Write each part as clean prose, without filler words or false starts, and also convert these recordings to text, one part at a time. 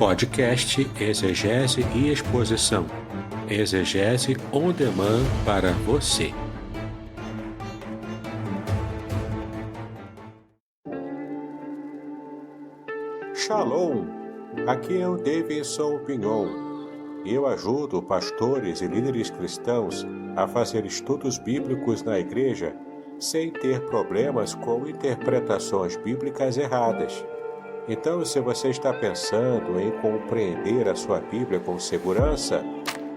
Podcast Exegese e Exposição. Exegese on demand para você. Shalom! Aqui é o Davidson Pignon. Eu ajudo pastores e líderes cristãos a fazer estudos bíblicos na igreja sem ter problemas com interpretações bíblicas erradas. Então, se você está pensando em compreender a sua Bíblia com segurança,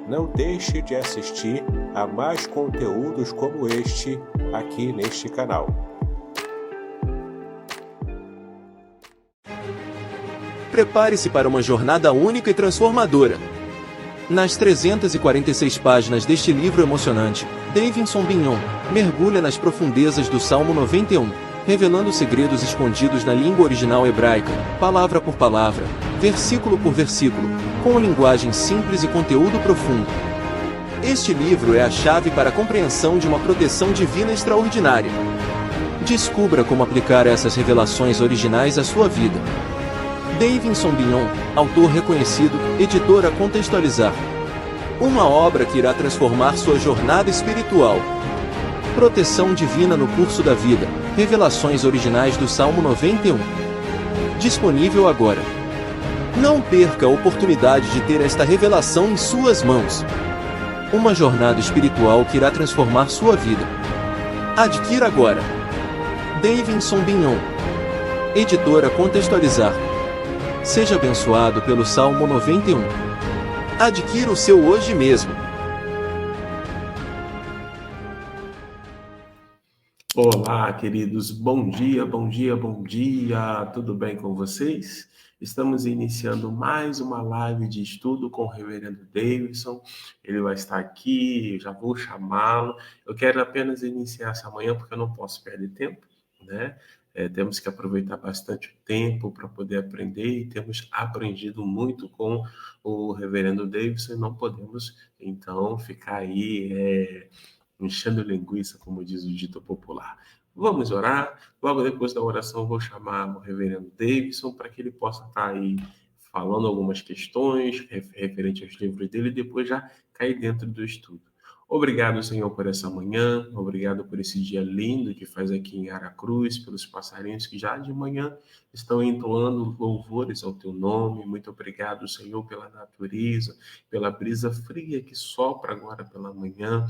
não deixe de assistir a mais conteúdos como este aqui neste canal. Prepare-se para uma jornada única e transformadora. Nas 346 páginas deste livro emocionante, Davidson Pignon mergulha nas profundezas do Salmo 91, revelando segredos escondidos na língua original hebraica, palavra por palavra, versículo por versículo, com linguagem simples e conteúdo profundo. Este livro é a chave para a compreensão de uma proteção divina extraordinária. Descubra como aplicar essas revelações originais à sua vida. Davidson Pignon, autor reconhecido, editora Contextualizar. Uma obra que irá transformar sua jornada espiritual. Proteção divina no curso da vida. Revelações originais do Salmo 91. Disponível agora. Não perca a oportunidade de ter esta revelação em suas mãos. Uma jornada espiritual que irá transformar sua vida. Adquira agora. Davidson Pignon, editora Contextualizar. Seja abençoado pelo Salmo 91. Adquira o seu hoje mesmo. Olá, queridos. Bom dia, bom dia, bom dia. Tudo bem com vocês? Estamos iniciando mais uma live de estudo com o Reverendo Davidson. Ele vai estar aqui, eu já vou chamá-lo. Eu quero apenas iniciar essa manhã porque eu não posso perder tempo, né? Temos que aproveitar bastante o tempo para poder aprender e temos aprendido muito com o Reverendo Davidson e não podemos, então, ficar aí enchendo linguiça, como diz o dito popular. Vamos orar. Logo depois da oração, eu vou chamar o Reverendo Davidson para que ele possa estar aí falando algumas questões referentes aos livros dele e depois já cair dentro do estudo. Obrigado, Senhor, por essa manhã, obrigado por esse dia lindo que faz aqui em Aracruz, pelos passarinhos que já de manhã estão entoando louvores ao Teu nome. Muito obrigado, Senhor, pela natureza, pela brisa fria que sopra agora pela manhã.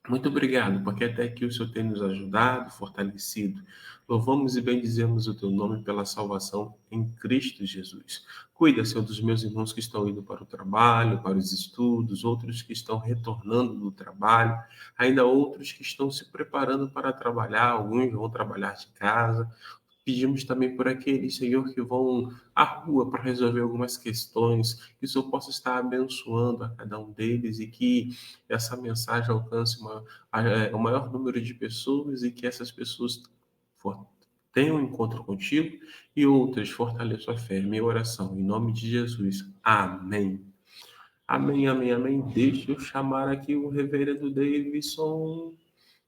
Muito obrigado, porque até aqui o Senhor tem nos ajudado, fortalecido. Louvamos e bendizemos o Teu nome pela salvação em Cristo Jesus. Cuida, Senhor, dos meus irmãos que estão indo para o trabalho, para os estudos, outros que estão retornando do trabalho, ainda outros que estão se preparando para trabalhar, alguns vão trabalhar de casa. Pedimos também por aqueles, Senhor, que vão à rua para resolver algumas questões, que o Senhor possa estar abençoando a cada um deles e que essa mensagem alcance o maior número de pessoas e que essas pessoas tenham um encontro contigo e outras fortaleçam a fé. Minha oração, em nome de Jesus. Amém. Amém, amém, amém. Deixa eu chamar aqui o Reverendo Davidson.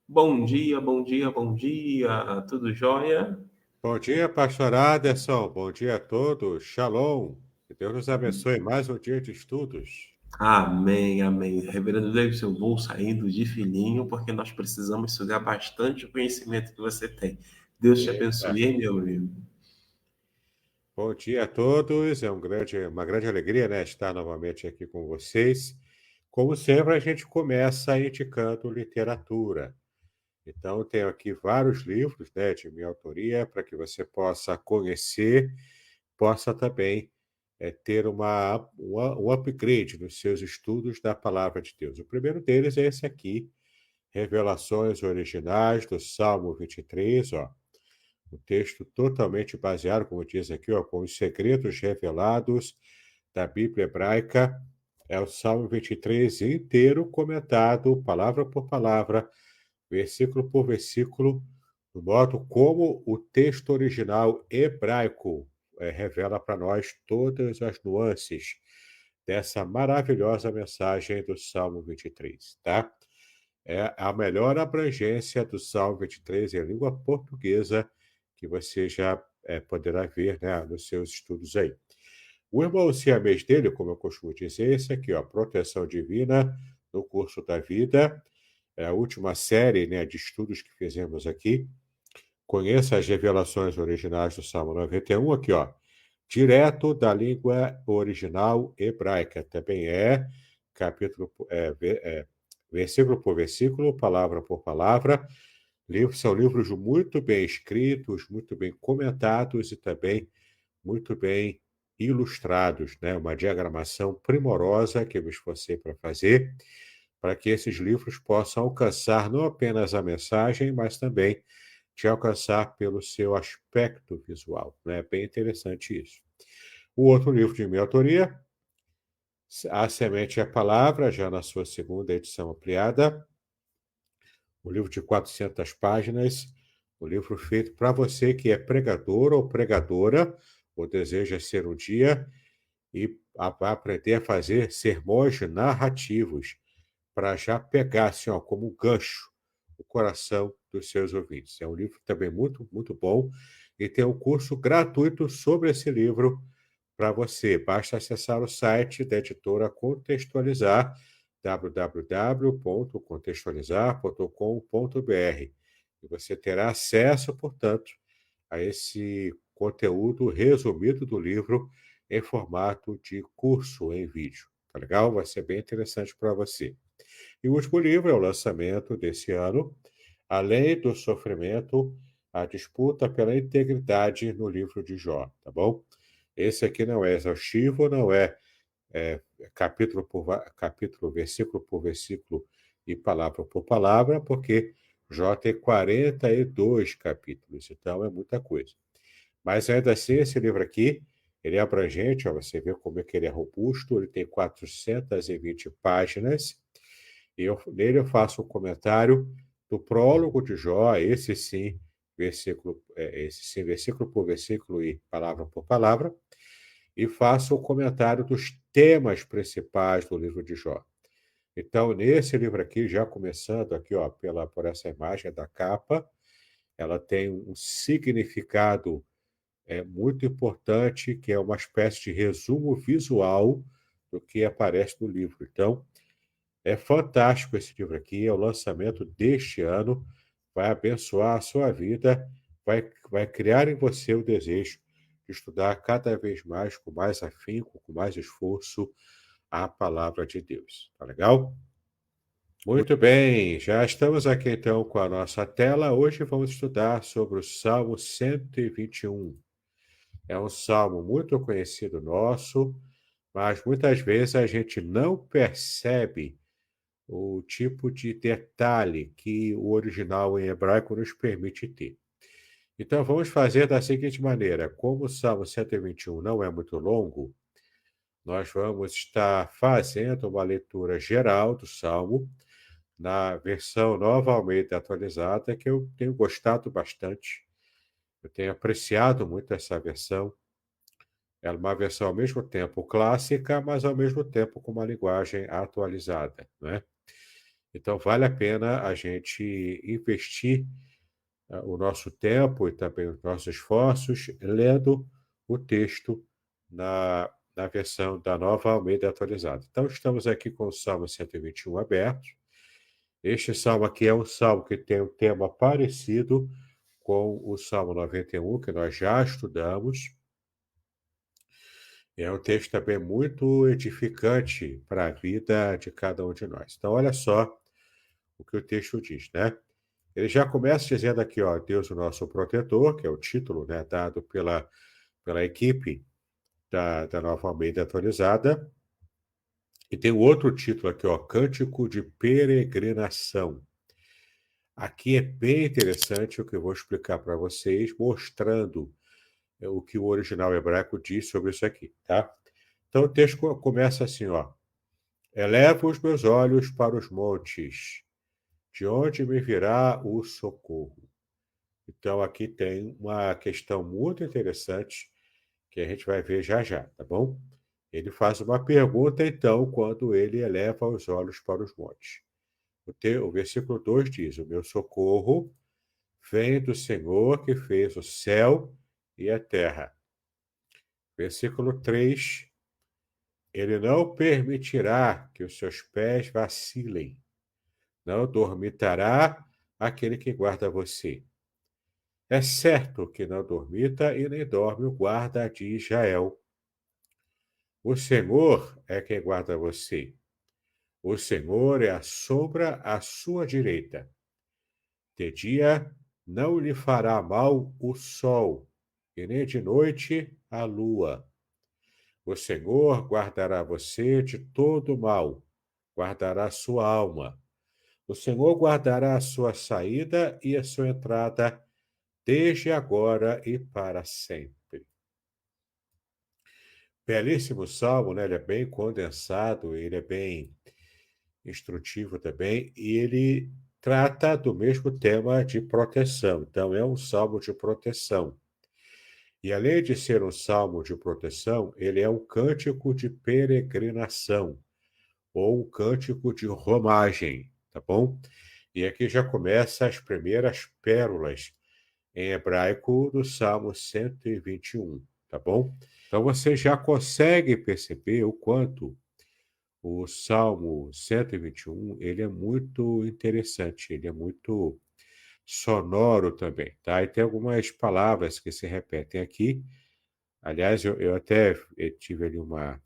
Bom dia, bom dia, bom dia. Tudo jóia? Bom dia, pastor Aderson. Bom dia a todos. Shalom. Que Deus nos abençoe mais um dia de estudos. Amém, amém. Reverendo Davidson, eu vou saindo de fininho porque nós precisamos sugar bastante o conhecimento que você tem. Deus te abençoe, meu amigo. Bom dia a todos. Uma grande alegria, né, estar novamente aqui com vocês. Como sempre, a gente começa indicando literatura. Então, tenho aqui vários livros, né, de minha autoria para que você possa conhecer, possa também ter um upgrade nos seus estudos da Palavra de Deus. O primeiro deles é esse aqui, Revelações Originais do Salmo 23, ó. Um texto totalmente baseado, como diz aqui, ó, com os segredos revelados da Bíblia hebraica. É o Salmo 23 inteiro comentado, palavra por palavra, versículo por versículo, do modo como o texto original hebraico revela para nós todas as nuances dessa maravilhosa mensagem do Salmo 23, tá? É a melhor abrangência do Salmo 23 em língua portuguesa que você já poderá ver, né, nos seus estudos aí. O irmão siamês dele, como eu costumo dizer, esse aqui, ó, Proteção Divina no Curso da Vida, é a última série, né, de estudos que fizemos aqui. Conheça as revelações originais do Salmo 91, aqui, ó, direto da língua original hebraica. Também capítulo, versículo por versículo, palavra por palavra. São livros muito bem escritos, muito bem comentados e também muito bem ilustrados, né? Uma diagramação primorosa que eu me esforcei para fazer, para que esses livros possam alcançar não apenas a mensagem, mas também te alcançar pelo seu aspecto visual, né? Bem interessante isso. O outro livro de minha autoria, A Semente e a Palavra, já na sua segunda edição ampliada, um livro de 400 páginas, um livro feito para você que é pregador ou pregadora, ou deseja ser um dia, e vai aprender a fazer sermões narrativos, para já pegar assim, ó, como um gancho o coração dos seus ouvintes. É um livro também muito, muito bom, e tem um curso gratuito sobre esse livro para você. Basta acessar o site da editora Contextualizar, www.contextualizar.com.br. E você terá acesso, portanto, a esse conteúdo resumido do livro em formato de curso em vídeo. Tá legal? Vai ser bem interessante para você. E o último livro é o lançamento desse ano, Além do Sofrimento, a disputa pela integridade no livro de Jó, tá bom? Esse aqui não é exaustivo, não é capítulo por capítulo, versículo por versículo e palavra por palavra, porque Jó tem 42 capítulos, então é muita coisa. Mas ainda assim, esse livro aqui, ele é abrangente, ó, você vê como é que ele é robusto, ele tem 420 páginas, e nele eu faço um comentário do prólogo de Jó, esse sim, versículo por versículo e palavra por palavra, e faço o comentário dos temas principais do livro de Jó. Então, nesse livro aqui, já começando aqui, ó, por essa imagem da capa, ela tem um significado muito importante, que é uma espécie de resumo visual do que aparece no livro. Então, é fantástico esse livro aqui, é o lançamento deste ano, vai abençoar a sua vida, vai criar em você o desejo de estudar cada vez mais, com mais afinco, com mais esforço, a palavra de Deus. Tá legal? Muito bem, já estamos aqui então com a nossa tela. Hoje vamos estudar sobre o Salmo 121. É um salmo muito conhecido nosso, mas muitas vezes a gente não percebe o tipo de detalhe que o original em hebraico nos permite ter. Então vamos fazer da seguinte maneira: como o Salmo 121 não é muito longo, nós vamos estar fazendo uma leitura geral do Salmo na versão Nova Almeida atualizada, que eu tenho gostado bastante. Eu tenho apreciado muito essa versão. Ela é uma versão ao mesmo tempo clássica, mas ao mesmo tempo com uma linguagem atualizada, né? Então vale a pena a gente investir o nosso tempo e também os nossos esforços lendo o texto na versão da Nova Almeida atualizada. Então estamos aqui com o Salmo 121 aberto. Este salmo aqui é um salmo que tem um tema parecido com o Salmo 91, que nós já estudamos. É um texto também muito edificante para a vida de cada um de nós. Então, olha só o que o texto diz, né? Ele já começa dizendo aqui, ó, Deus o nosso protetor, que é o título, né, dado pela equipe da Nova Almeida atualizada. E tem outro título aqui, ó, Cântico de Peregrinação. Aqui é bem interessante o que eu vou explicar para vocês, mostrando o que o original hebraico diz sobre isso aqui, tá? Então o texto começa assim, ó. Elevo os meus olhos para os montes, de onde me virá o socorro? Então aqui tem uma questão muito interessante que a gente vai ver já já, tá bom? Ele faz uma pergunta, então, quando ele eleva os olhos para os montes. O versículo 2 diz: O meu socorro vem do Senhor que fez o céu e a terra. Versículo 3: Ele não permitirá que os seus pés vacilem, não dormitará aquele que guarda você. É certo que não dormita e nem dorme o guarda de Israel. O Senhor é quem guarda você. O Senhor é a sombra à sua direita. De dia não lhe fará mal o sol, e nem de noite a lua. O Senhor guardará você de todo mal, guardará sua alma. O Senhor guardará a sua saída e a sua entrada, desde agora e para sempre. Belíssimo salmo, né? Ele é bem condensado, ele é bem instrutivo também, e ele trata do mesmo tema de proteção. Então, é um salmo de proteção. E além de ser um salmo de proteção, ele é um cântico de peregrinação, ou um cântico de romagem, tá bom? E aqui já começa as primeiras pérolas em hebraico do Salmo 121, tá bom? Então você já consegue perceber o quanto o Salmo 121, ele é muito interessante, ele é muito sonoro também, tá? E tem algumas palavras que se repetem aqui. Aliás, eu até tive ali uma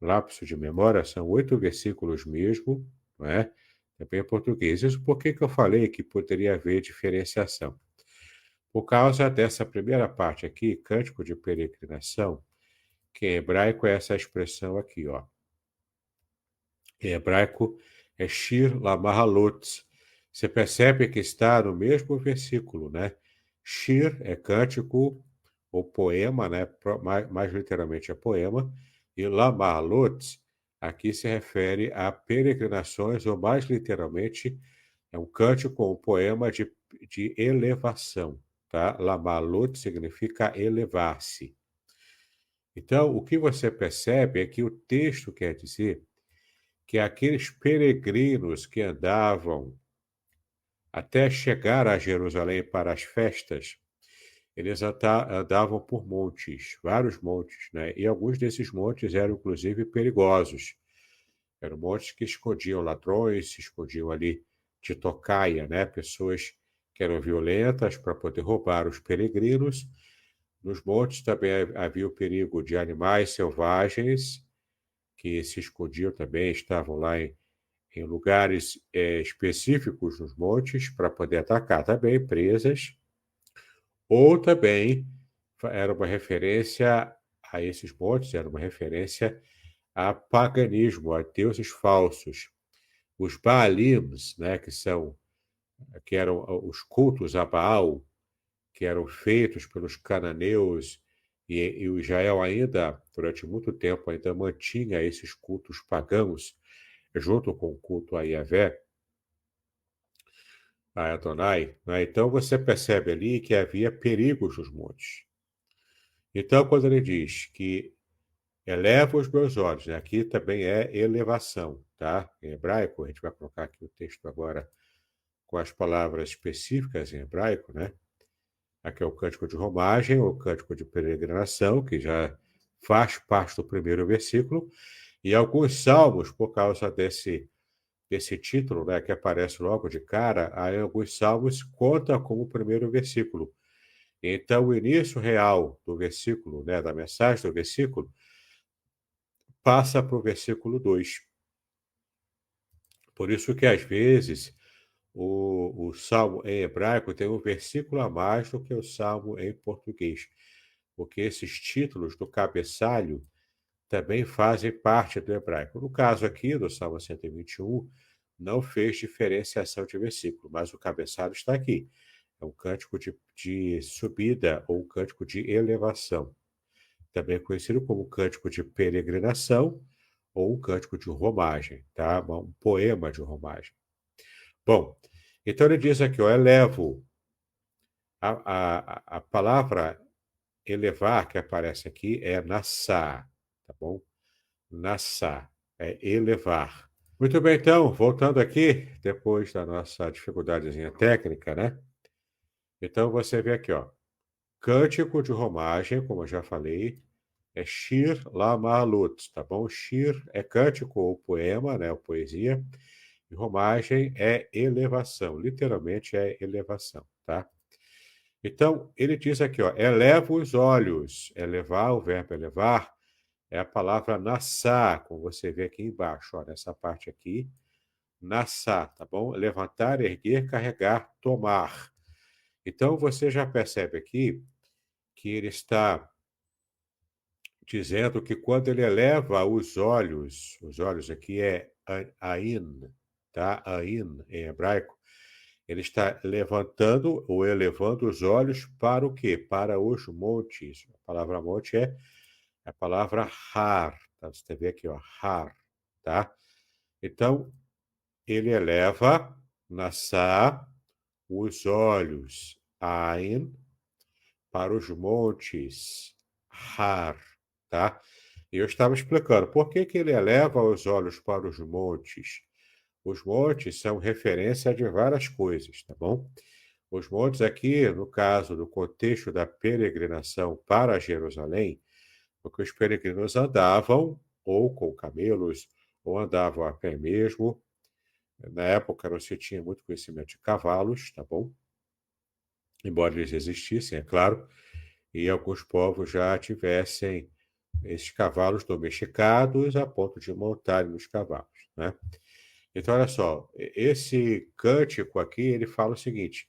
lapso de memória, são 8 versículos mesmo, não é? Também em português. Isso por que eu falei que poderia haver diferenciação? Por causa dessa primeira parte aqui, cântico de peregrinação, que em hebraico é essa expressão aqui, ó. Em hebraico é Shir Lamahalot. Você percebe que está no mesmo versículo, né? Shir é cântico ou poema, né? Mais literalmente é poema. E Lamahalot aqui se refere a peregrinações, ou mais literalmente é um cântico ou um poema de elevação, tá? Lamahalot significa elevar-se. Então, o que você percebe é que o texto quer dizer que aqueles peregrinos que andavam até chegar a Jerusalém para as festas, eles andavam por montes, vários montes, né? E alguns desses montes eram, inclusive, perigosos. Eram montes que escondiam ladrões, se escondiam ali de tocaia, né? Pessoas que eram violentas para poder roubar os peregrinos. Nos montes também havia o perigo de animais selvagens que se escondiam também, estavam lá em lugares específicos nos montes para poder atacar também presas, ou também era uma referência a esses montes, era uma referência a paganismo, a deuses falsos. Os Baalims, né, que eram os cultos a Baal, que eram feitos pelos cananeus, e o Israel ainda, durante muito tempo, ainda mantinha esses cultos pagãos, junto com o culto a Yahvé, a Adonai, né? Então você percebe ali que havia perigos nos montes. Então, quando ele diz que eleva os meus olhos, né? Aqui também é elevação, tá? Em hebraico, a gente vai colocar aqui o texto agora com as palavras específicas em hebraico, né? Aqui é o cântico de romagem, o cântico de peregrinação, que já faz parte do primeiro versículo, e alguns salmos, por causa desse título, né, que aparece logo de cara, aí alguns salmos conta como o primeiro versículo. Então, o início real do versículo, né, da mensagem do versículo, passa para o versículo 2. Por isso que, às vezes, o salmo em hebraico tem um versículo a mais do que o salmo em português, porque esses títulos do cabeçalho também fazem parte do hebraico. No caso aqui, do Salmo 121, não fez diferenciação de versículo, mas o cabeçalho está aqui. É um cântico de subida ou um cântico de elevação. Também conhecido como cântico de peregrinação ou um cântico de romagem, tá? Um poema de romagem. Bom, então ele diz aqui, ó, elevo. A palavra elevar que aparece aqui é nassá, tá bom? Nassá, é elevar. Muito bem, então, voltando aqui, depois da nossa dificuldadezinha técnica, né? Então, você vê aqui, ó, cântico de romagem, como eu já falei, é Shir Lamalut, tá bom? Shir é cântico ou poema, né, ou poesia, e romagem é elevação, literalmente é elevação, tá? Então, ele diz aqui, ó, eleva os olhos. Elevar, o verbo elevar, é a palavra nassá, como você vê aqui embaixo, ó, nessa parte aqui, nassá, tá bom? Levantar, erguer, carregar, tomar. Então, você já percebe aqui que ele está dizendo que quando ele eleva os olhos aqui é ain, tá? Ain, em hebraico, ele está levantando ou elevando os olhos para o quê? Para os montes. A palavra monte é a palavra har, tá? Você vê aqui, ó, har, tá? Então, ele eleva, nassá, os olhos, ain, para os montes, har, tá? E eu estava explicando por que que ele eleva os olhos para os montes. Os montes são referência de várias coisas, tá bom? Os montes aqui, no caso do contexto da peregrinação para Jerusalém, porque os peregrinos andavam ou com camelos, ou andavam a pé mesmo. Na época não se tinha muito conhecimento de cavalos, tá bom? Embora eles existissem, é claro, e alguns povos já tivessem esses cavalos domesticados a ponto de montarem nos cavalos, né? Então, olha só, esse cântico aqui, ele fala o seguinte,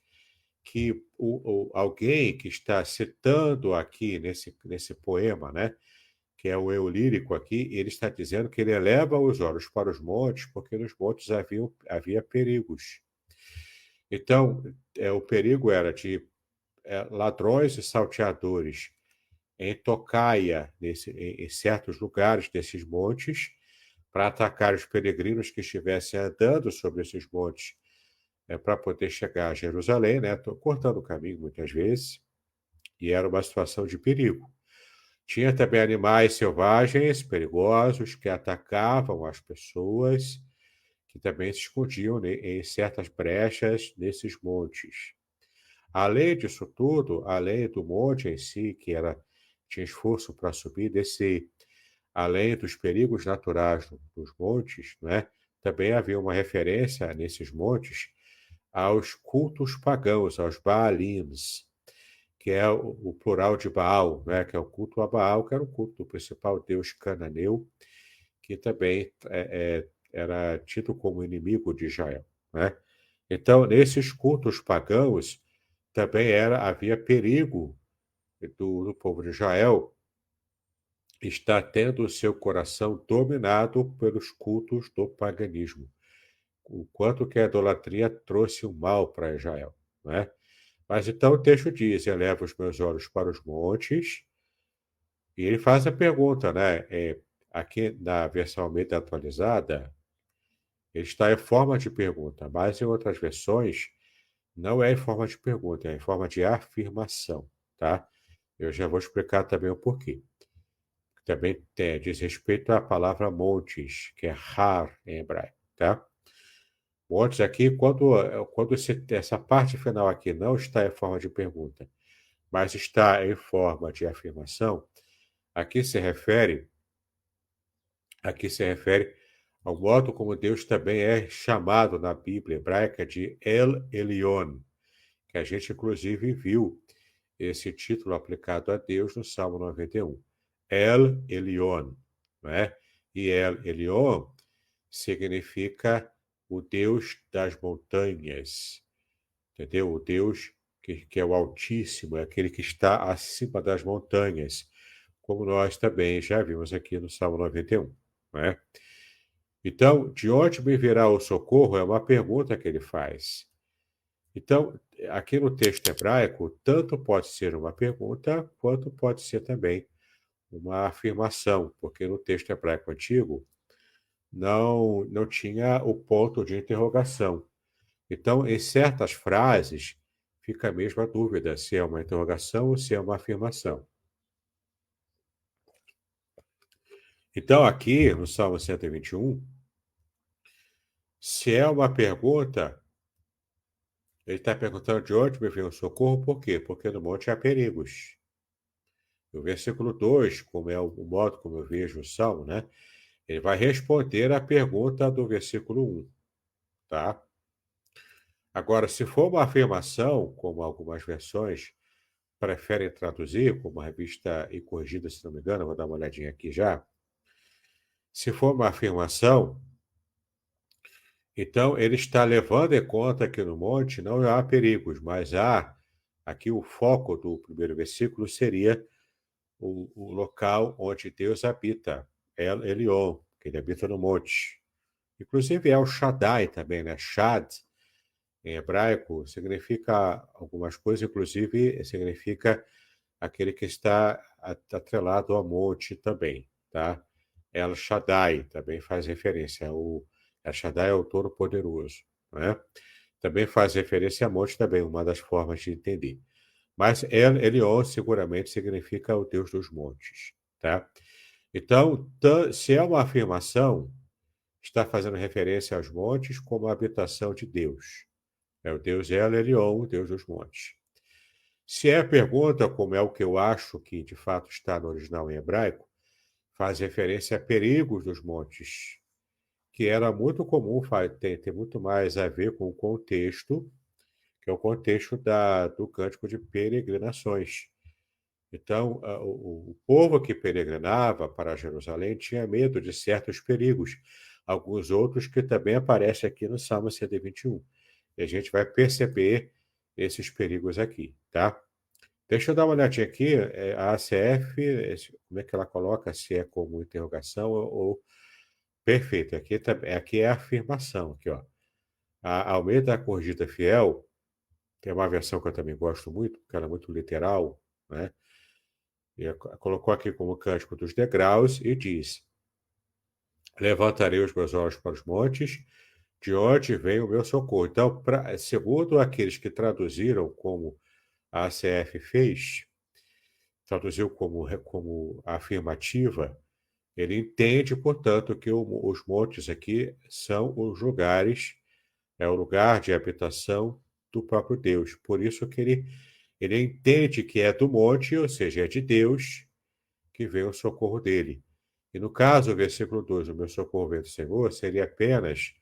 que alguém que está citando aqui nesse poema, né, que é o eu lírico aqui, ele está dizendo que ele eleva os olhos para os montes, porque nos montes havia perigos. Então, o perigo era de ladrões e salteadores em tocaia, em certos lugares desses montes, para atacar os peregrinos que estivessem andando sobre esses montes, para poder chegar a Jerusalém, né, cortando o caminho muitas vezes, e era uma situação de perigo. Tinha também animais selvagens, perigosos, que atacavam as pessoas, que também se escondiam em certas brechas nesses montes. Além disso tudo, além do monte em si, tinha esforço para subir e descer, além dos perigos naturais dos montes, né, também havia uma referência nesses montes aos cultos pagãos, aos Baalins, que é o plural de Baal, né, que é o culto a Baal, que era o culto do principal deus cananeu, que também era tido como inimigo de Israel, né? Então, nesses cultos pagãos, também havia perigo do povo de Israel estar tendo o seu coração dominado pelos cultos do paganismo. O quanto que a idolatria trouxe o mal para Israel, né? Mas então o texto diz: eleva os meus olhos para os montes, e ele faz a pergunta, né? Aqui na versão Almeida atualizada, ele está em forma de pergunta, mas em outras versões não é em forma de pergunta, é em forma de afirmação, tá? Eu já vou explicar também o porquê. Também diz respeito à palavra montes, que é har em hebraico, tá? Montes aqui, quando essa parte final aqui não está em forma de pergunta, mas está em forma de afirmação, aqui se refere ao modo como Deus também é chamado na Bíblia hebraica de El Elyon, que a gente inclusive viu esse título aplicado a Deus no Salmo 91. El Elyon, né? E El Elyon significa o Deus das montanhas, entendeu? O Deus que é o Altíssimo, é aquele que está acima das montanhas, como nós também já vimos aqui no Salmo 91, né? Então, de onde me virá o socorro é uma pergunta que ele faz. Então, aqui no texto hebraico, tanto pode ser uma pergunta, quanto pode ser também uma afirmação, porque no texto hebraico antigo não tinha o ponto de interrogação. Então, em certas frases, fica a mesma dúvida se é uma interrogação ou se é uma afirmação. Então, aqui no Salmo 121, se é uma pergunta, ele está perguntando de onde me vem o socorro, por quê? Porque no monte há perigos. O versículo 2, como é o modo como eu vejo o Salmo, né? Ele vai responder à pergunta do versículo 1, tá? Agora, se for uma afirmação, como algumas versões preferem traduzir, como a revista e corrigida, se não me engano, vou dar uma olhadinha aqui já. Se for uma afirmação, então ele está levando em conta que no monte não há perigos, mas há, aqui o foco do primeiro versículo seria o local onde Deus habita, El Elyon, que ele habita no monte. Inclusive é o Shaddai também, né? Shad, em hebraico, significa algumas coisas, inclusive significa aquele que está atrelado ao monte também, tá? El Shaddai também faz referência. El Shaddai é o Todo-Poderoso, né? Também faz referência a monte também, uma das formas de entender. Mas El Elyon seguramente significa o Deus dos montes, tá? Então, se é uma afirmação, está fazendo referência aos montes como a habitação de Deus. É o Deus El Elyon, o Deus dos montes. Se é pergunta, como é o que eu acho que de fato está no original em hebraico, faz referência a perigos dos montes, que era muito comum, tem muito mais a ver com o contexto, que é o contexto do Cântico de Peregrinações. Então, o povo que peregrinava para Jerusalém tinha medo de certos perigos, alguns outros que também aparecem aqui no Salmo 121. E a gente vai perceber esses perigos aqui, tá? Deixa eu dar uma olhadinha aqui, a ACF, como é que ela coloca, se é como interrogação ou... Perfeito, aqui é a afirmação, aqui, ó. A Almeida Corrigida Fiel, que é uma versão que eu também gosto muito, porque ela é muito literal, né? E colocou aqui como Cântico dos Degraus e diz: Levantarei os meus olhos para os montes, de onde vem o meu socorro. Então, segundo aqueles que traduziram como a ACF fez, traduziu como afirmativa, ele entende, portanto, que os montes aqui são os lugares, é o lugar de habitação do próprio Deus. Por isso que ele entende que é do monte, ou seja, é de Deus, que vem o socorro dele. E no caso, o versículo 2, o meu socorro vem do Senhor, seria apenas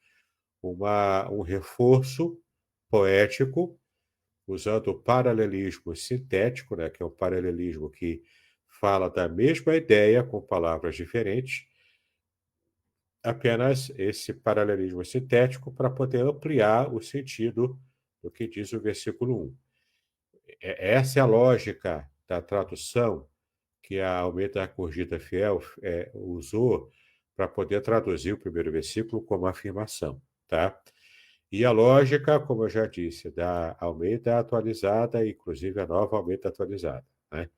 um reforço poético, usando o paralelismo sintético, né, que é um paralelismo que fala da mesma ideia com palavras diferentes, apenas esse paralelismo sintético para poder ampliar o sentido do que diz o versículo 1. Essa é a lógica da tradução que a Almeida Corrigida Fiel usou para poder traduzir o primeiro versículo como afirmação, tá? E a lógica, como eu já disse, da Almeida atualizada, inclusive a nova Almeida atualizada, né?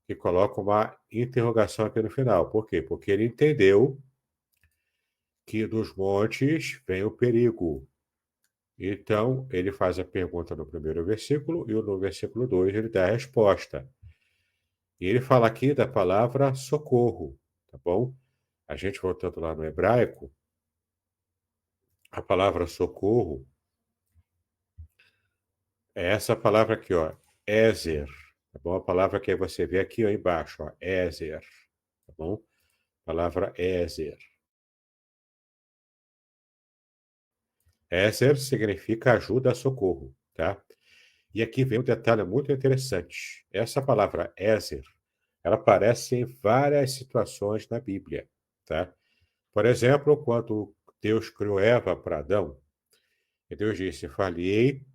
Que coloca uma interrogação aqui no final. Por quê? Porque ele entendeu que dos montes vem o perigo. Então, ele faz a pergunta no primeiro versículo e no versículo 2 ele dá a resposta. E ele fala aqui da palavra socorro, tá bom? A gente voltando lá no hebraico, a palavra socorro é essa palavra aqui, ó, Ezer, tá bom? A palavra que você vê aqui ó, embaixo, ó, Ezer, tá bom? Palavra Ezer. Ezer significa ajuda, socorro, tá? E aqui vem um detalhe muito interessante. Essa palavra Ezer, ela aparece em várias situações na Bíblia, tá? Por exemplo, quando Deus criou Eva para Adão, e Deus disse: "Falei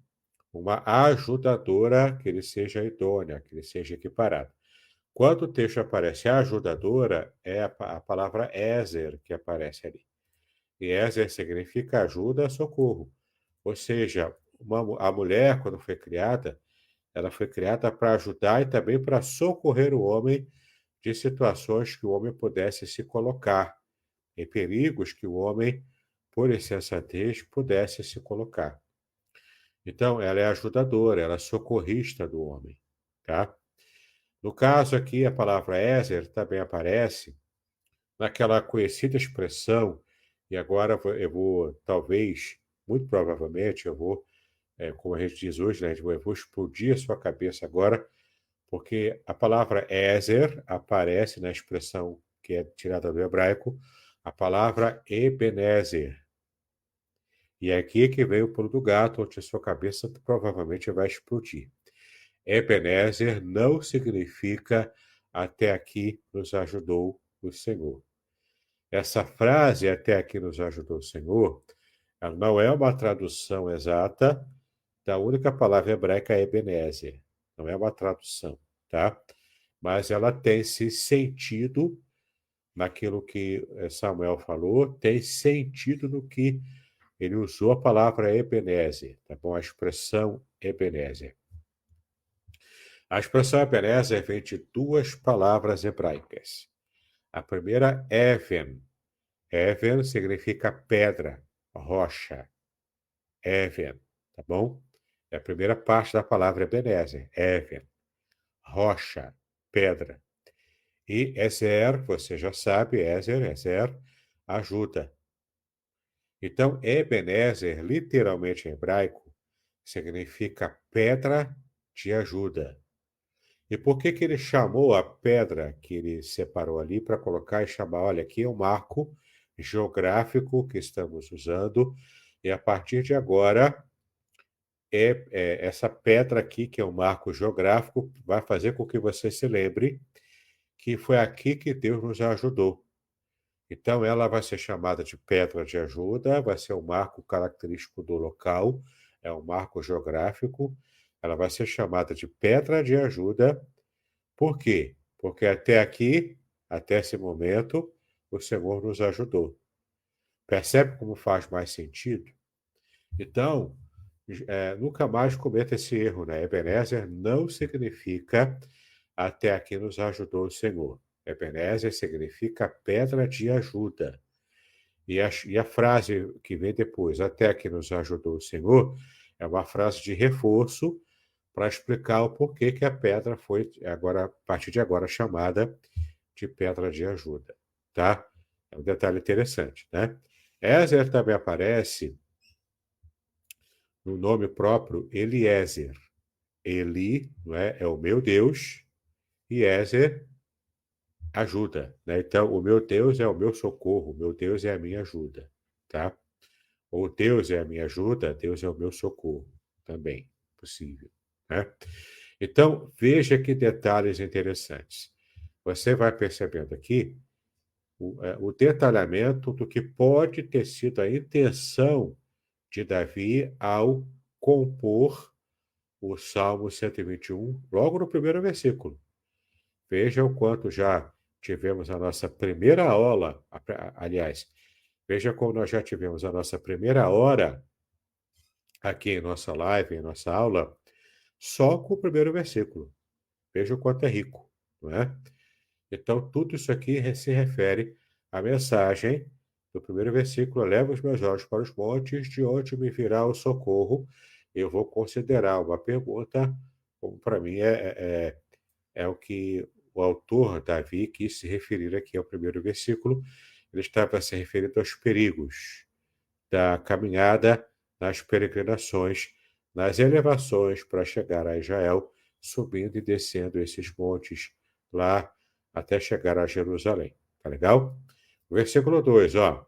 uma ajudadora que ele seja idônea, que ele seja equiparado." Quando o texto aparece ajudadora, é a palavra Ezer que aparece ali. E Ezer significa ajuda, socorro. Ou seja, a mulher, quando foi criada, ela foi criada para ajudar e também para socorrer o homem de situações que o homem pudesse se colocar, em perigos que o homem, por insensatez, pudesse se colocar. Então, ela é ajudadora, ela é socorrista do homem, tá? No caso aqui, a palavra Ezer também aparece naquela conhecida expressão, e agora eu vou, talvez, muito provavelmente, eu vou, como a gente diz hoje, né, eu vou explodir a sua cabeça agora Porque a palavra Ezer aparece na expressão que é tirada do hebraico, a palavra Ebenezer. E é aqui que vem o pulo do gato, onde a sua cabeça provavelmente vai explodir. Ebenezer não significa até aqui nos ajudou o Senhor. Essa frase, até aqui nos ajudou o Senhor, ela não é uma tradução exata da única palavra hebraica Ebenezer. Não é uma tradução, tá? Mas ela tem esse sentido naquilo que Samuel falou, tem sentido no que ele usou a palavra Ebenezer, tá bom? A expressão Ebenezer. A expressão Ebenezer vem de duas palavras hebraicas. A primeira, Even. Even significa pedra, rocha. Even, tá bom? É a primeira parte da palavra Ebenezer, Even. Rocha, pedra. E Ezer, você já sabe, Ezer, ajuda. Então, Ebenezer, literalmente em hebraico, significa pedra de ajuda. E por que ele chamou a pedra que ele separou ali para colocar e chamar? Olha, aqui é um marco geográfico que estamos usando, e a partir de agora, essa pedra aqui, que é um marco geográfico, vai fazer com que você se lembre que foi aqui que Deus nos ajudou. Então, ela vai ser chamada de pedra de ajuda, vai ser um marco característico do local, é um marco geográfico. Ela vai ser chamada de pedra de ajuda. Por quê? Porque até aqui, até esse momento, o Senhor nos ajudou. Percebe como faz mais sentido? Então, nunca mais cometa esse erro, né? Ebenezer não significa até aqui nos ajudou o Senhor. Ebenezer significa pedra de ajuda. E a frase que vem depois, até que nos ajudou o Senhor, é uma frase de reforço para explicar o porquê que a pedra foi, agora, a partir de agora, chamada de pedra de ajuda. Tá? É um detalhe interessante, né? Ezer também aparece no nome próprio Eliezer. Eli, não é? É o meu Deus, e Ezer, ajuda, né? Então, o meu Deus é o meu socorro, o meu Deus é a minha ajuda, tá? Ou Deus é a minha ajuda, Deus é o meu socorro, também possível, né? Então, veja que detalhes interessantes. Você vai percebendo aqui o detalhamento do que pode ter sido a intenção de Davi ao compor o Salmo 121, logo no primeiro versículo. Veja o quanto já tivemos a nossa primeira aula, aliás, veja como nós já tivemos a nossa primeira hora aqui em nossa live, em nossa aula, só com o primeiro versículo. Veja o quanto é rico, não é? Então, tudo isso aqui se refere à mensagem do primeiro versículo: leva os meus olhos para os montes, de onde me virá o socorro. Eu vou considerar uma pergunta, como para mim é o que o autor, Davi, quis se referir aqui ao primeiro versículo. Ele estava se referindo aos perigos da caminhada nas peregrinações, nas elevações para chegar a Israel, subindo e descendo esses montes lá até chegar a Jerusalém. Tá legal? Versículo 2, ó.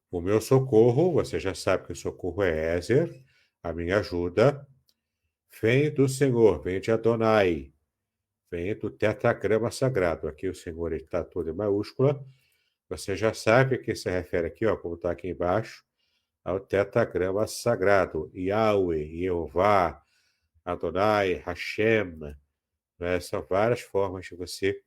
O meu socorro, você já sabe que o socorro é Ezer, a minha ajuda, vem do Senhor, vem de Adonai, vem do tetragrama sagrado. Aqui o Senhor está todo em maiúscula. Você já sabe que se refere aqui, ó, como está aqui embaixo, ao tetragrama sagrado, Yahweh, Jeová, Adonai, Hashem, né? São várias formas de você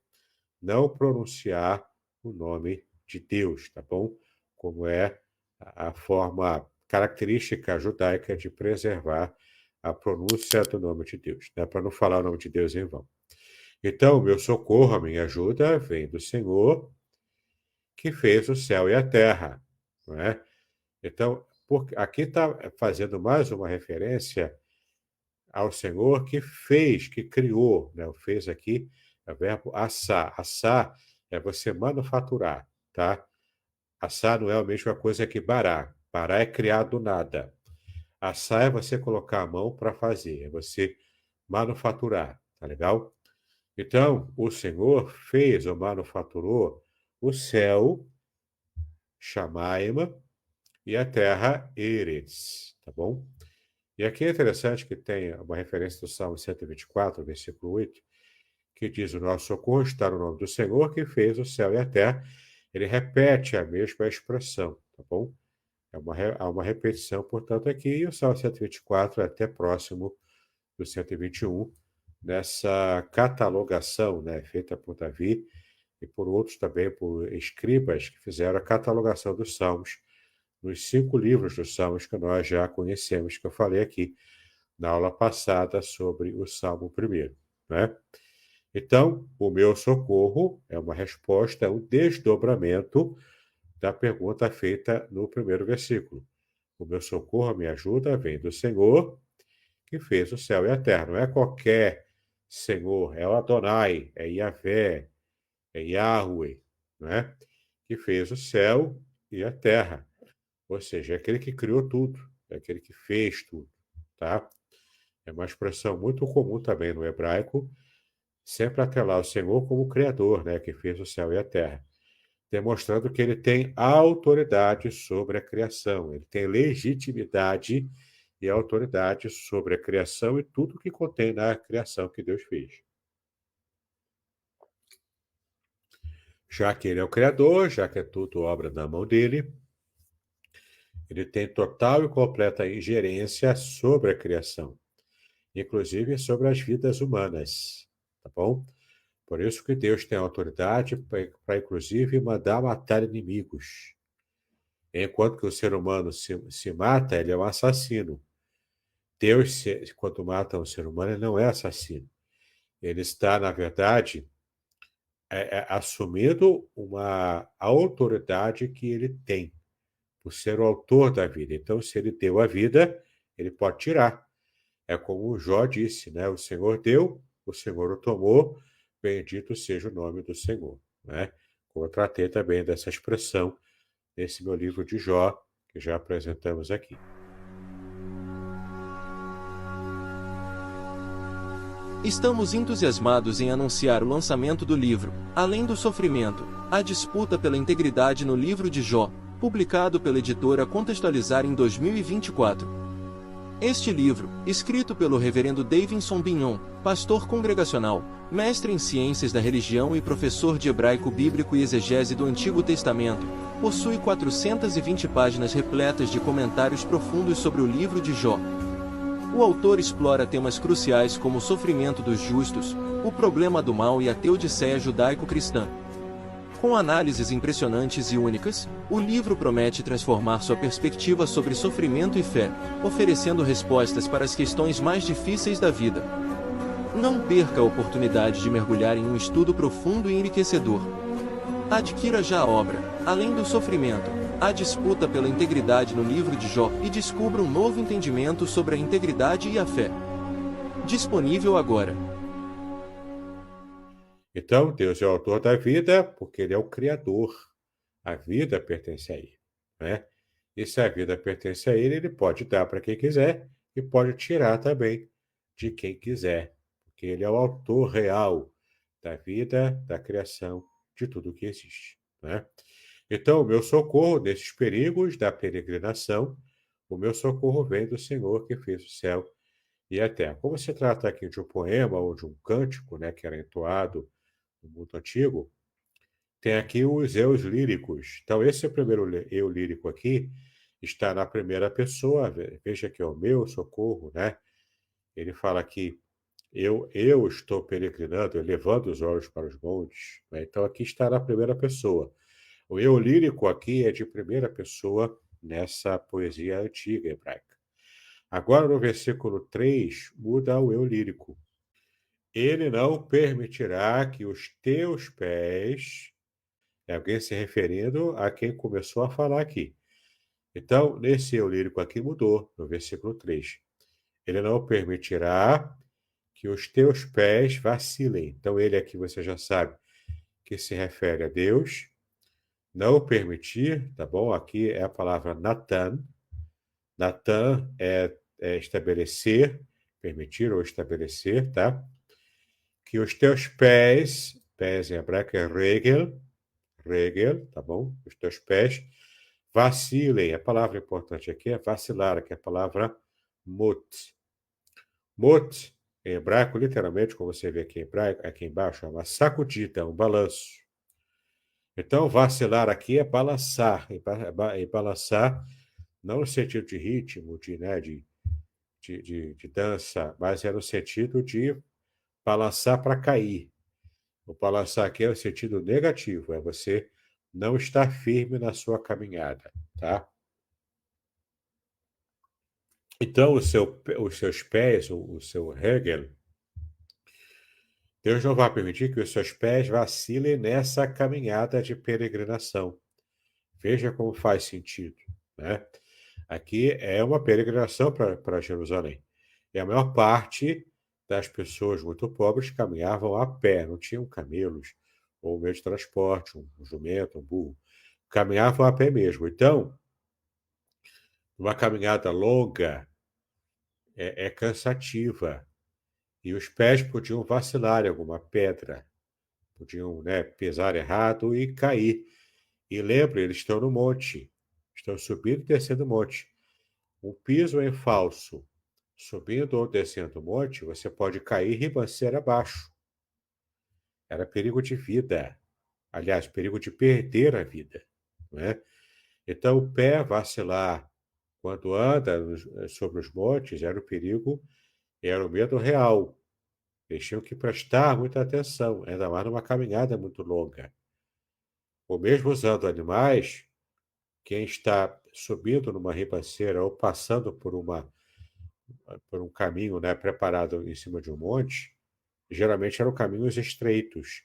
não pronunciar o nome de Deus, tá bom? Como é a forma característica judaica de preservar a pronúncia do nome de Deus, né? Para não falar o nome de Deus em vão. Então, o meu socorro, a minha ajuda, vem do Senhor, que fez o céu e a terra, não é? Então, aqui está fazendo mais uma referência ao Senhor que fez, que criou, né? Fez aqui é o verbo assar. Assar é você manufaturar, tá? Assar não é a mesma coisa que bará. Bará é criar do nada. Assar é você colocar a mão para fazer, é você manufaturar, tá legal? Então, o Senhor fez ou manufaturou o céu, Shamaima, e a terra, Eretz, tá bom? E aqui é interessante que tem uma referência do Salmo 124, versículo 8, que diz: o nosso socorro está no nome do Senhor, que fez o céu e a terra. Ele repete a mesma expressão, tá bom? Há uma repetição, portanto, aqui, e o Salmo 124 é até próximo do 121, nessa catalogação, né, feita por Davi e por outros também, por escribas, que fizeram a catalogação dos Salmos, nos 5 livros dos Salmos que nós já conhecemos, que eu falei aqui na aula passada sobre o Salmo 1º, né? Então, o meu socorro é uma resposta, é um desdobramento da pergunta feita no primeiro versículo. O meu socorro, a minha ajuda, vem do Senhor, que fez o céu e a terra. Não é qualquer Senhor, é o Adonai, é Yahvé, é Yahweh, não é? Que fez o céu e a terra. Ou seja, é aquele que criou tudo, é aquele que fez tudo, tá? É uma expressão muito comum também no hebraico, sempre atrelar o Senhor como Criador, né, que fez o céu e a terra, demonstrando que ele tem autoridade sobre a criação, ele tem legitimidade e autoridade sobre a criação e tudo que contém na criação que Deus fez. Já que ele é o Criador, já que é tudo obra da mão dele, ele tem total e completa ingerência sobre a criação, inclusive sobre as vidas humanas, tá bom? Por isso que Deus tem autoridade para inclusive, mandar matar inimigos. Enquanto que o ser humano se mata, ele é um assassino. Deus, quando mata um ser humano, ele não é assassino. Ele está, na verdade, assumindo uma autoridade que ele tem, por ser o autor da vida. Então, se ele deu a vida, ele pode tirar. É como o Jó disse, né? O Senhor deu, o Senhor o tomou, bendito seja o nome do Senhor, né? Como eu tratei também dessa expressão nesse meu livro de Jó, que já apresentamos aqui. Estamos entusiasmados em anunciar o lançamento do livro, Além do Sofrimento, a disputa pela integridade no livro de Jó, publicado pela editora Contextualizar em 2024. Este livro, escrito pelo reverendo Davidson Bignon, pastor congregacional, mestre em ciências da religião e professor de hebraico bíblico e exegese do Antigo Testamento, possui 420 páginas repletas de comentários profundos sobre o livro de Jó. O autor explora temas cruciais como o sofrimento dos justos, o problema do mal e a teodiceia judaico-cristã. Com análises impressionantes e únicas, o livro promete transformar sua perspectiva sobre sofrimento e fé, oferecendo respostas para as questões mais difíceis da vida. Não perca a oportunidade de mergulhar em um estudo profundo e enriquecedor. Adquira já a obra, Além do Sofrimento, a disputa pela integridade no livro de Jó e descubra um novo entendimento sobre a integridade e a fé. Disponível agora. Então, Deus é o autor da vida porque ele é o Criador. A vida pertence a ele, né? E se a vida pertence a ele, ele pode dar para quem quiser e pode tirar também de quem quiser, porque ele é o autor real da vida, da criação, de tudo que existe, né? Então, o meu socorro nesses perigos da peregrinação, o meu socorro vem do Senhor que fez o céu e a terra. Como se trata aqui de um poema ou de um cântico, né, que era entoado no mundo antigo, tem aqui os eus líricos. Então, esse primeiro eu lírico aqui está na primeira pessoa. Veja que é o meu socorro, né? Ele fala aqui, eu estou peregrinando, elevando os olhos para os montes, né? Então, aqui está na primeira pessoa. O eu lírico aqui é de primeira pessoa nessa poesia antiga hebraica. Agora, no versículo 3, muda o eu lírico. Ele não permitirá que os teus pés... É alguém se referindo a quem começou a falar aqui. Então, nesse eu lírico aqui mudou, no versículo 3. Ele não permitirá que os teus pés vacilem. Então, ele aqui você já sabe que se refere a Deus. Não permitir, tá bom? Aqui é a palavra Natan. Natan é estabelecer, permitir ou estabelecer, tá? Que os teus pés em hebraico é regel, tá bom? Os teus pés vacilem. A palavra importante aqui é vacilar, que é a palavra mut. Mut, em hebraico, literalmente, como você vê aqui, aqui embaixo, é uma sacudida, um balanço. Então, vacilar aqui é balançar, e balançar não no sentido de ritmo, de dança, mas é no sentido de balançar para cair. O balançar aqui é o sentido negativo, é você não estar firme na sua caminhada, tá? Então, os seus pés, o seu Hegel, Deus não vai permitir que os seus pés vacilem nessa caminhada de peregrinação. Veja como faz sentido, né? Aqui é uma peregrinação para Jerusalém. E a maior parte das pessoas muito pobres caminhavam a pé, não tinham camelos ou meio de transporte, um jumento, um burro. Caminhavam a pé mesmo. Então, uma caminhada longa é cansativa. E os pés podiam vacilar em alguma pedra, podiam, né, pisar errado e cair. E lembre, eles estão no monte, estão subindo e descendo o monte. Um piso em falso, subindo ou descendo o monte, você pode cair ribanceira abaixo. Era perigo de vida. Aliás, perigo de perder a vida. Não é? Então, o pé vacilar quando anda sobre os montes era o perigo, era o medo real. Eles tinham que prestar muita atenção, ainda mais numa caminhada muito longa. Ou mesmo usando animais, quem está subindo numa ribanceira ou passando por um caminho, né, preparado em cima de um monte, geralmente eram caminhos estreitos.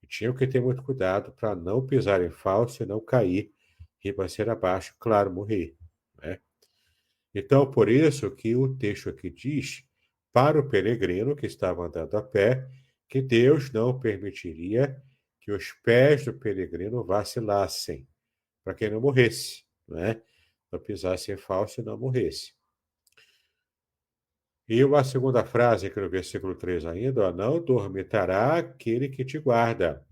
E tinham que ter muito cuidado para não pisar em falso e não cair ribanceira abaixo, claro, morrer. Né? Então, por isso que o texto aqui diz, para o peregrino que estava andando a pé, que Deus não permitiria que os pés do peregrino vacilassem, para que não morresse, né? Não pisasse em falso e não morresse. E uma segunda frase aqui no versículo 3 ainda, ó, não dormitará aquele que te guarda.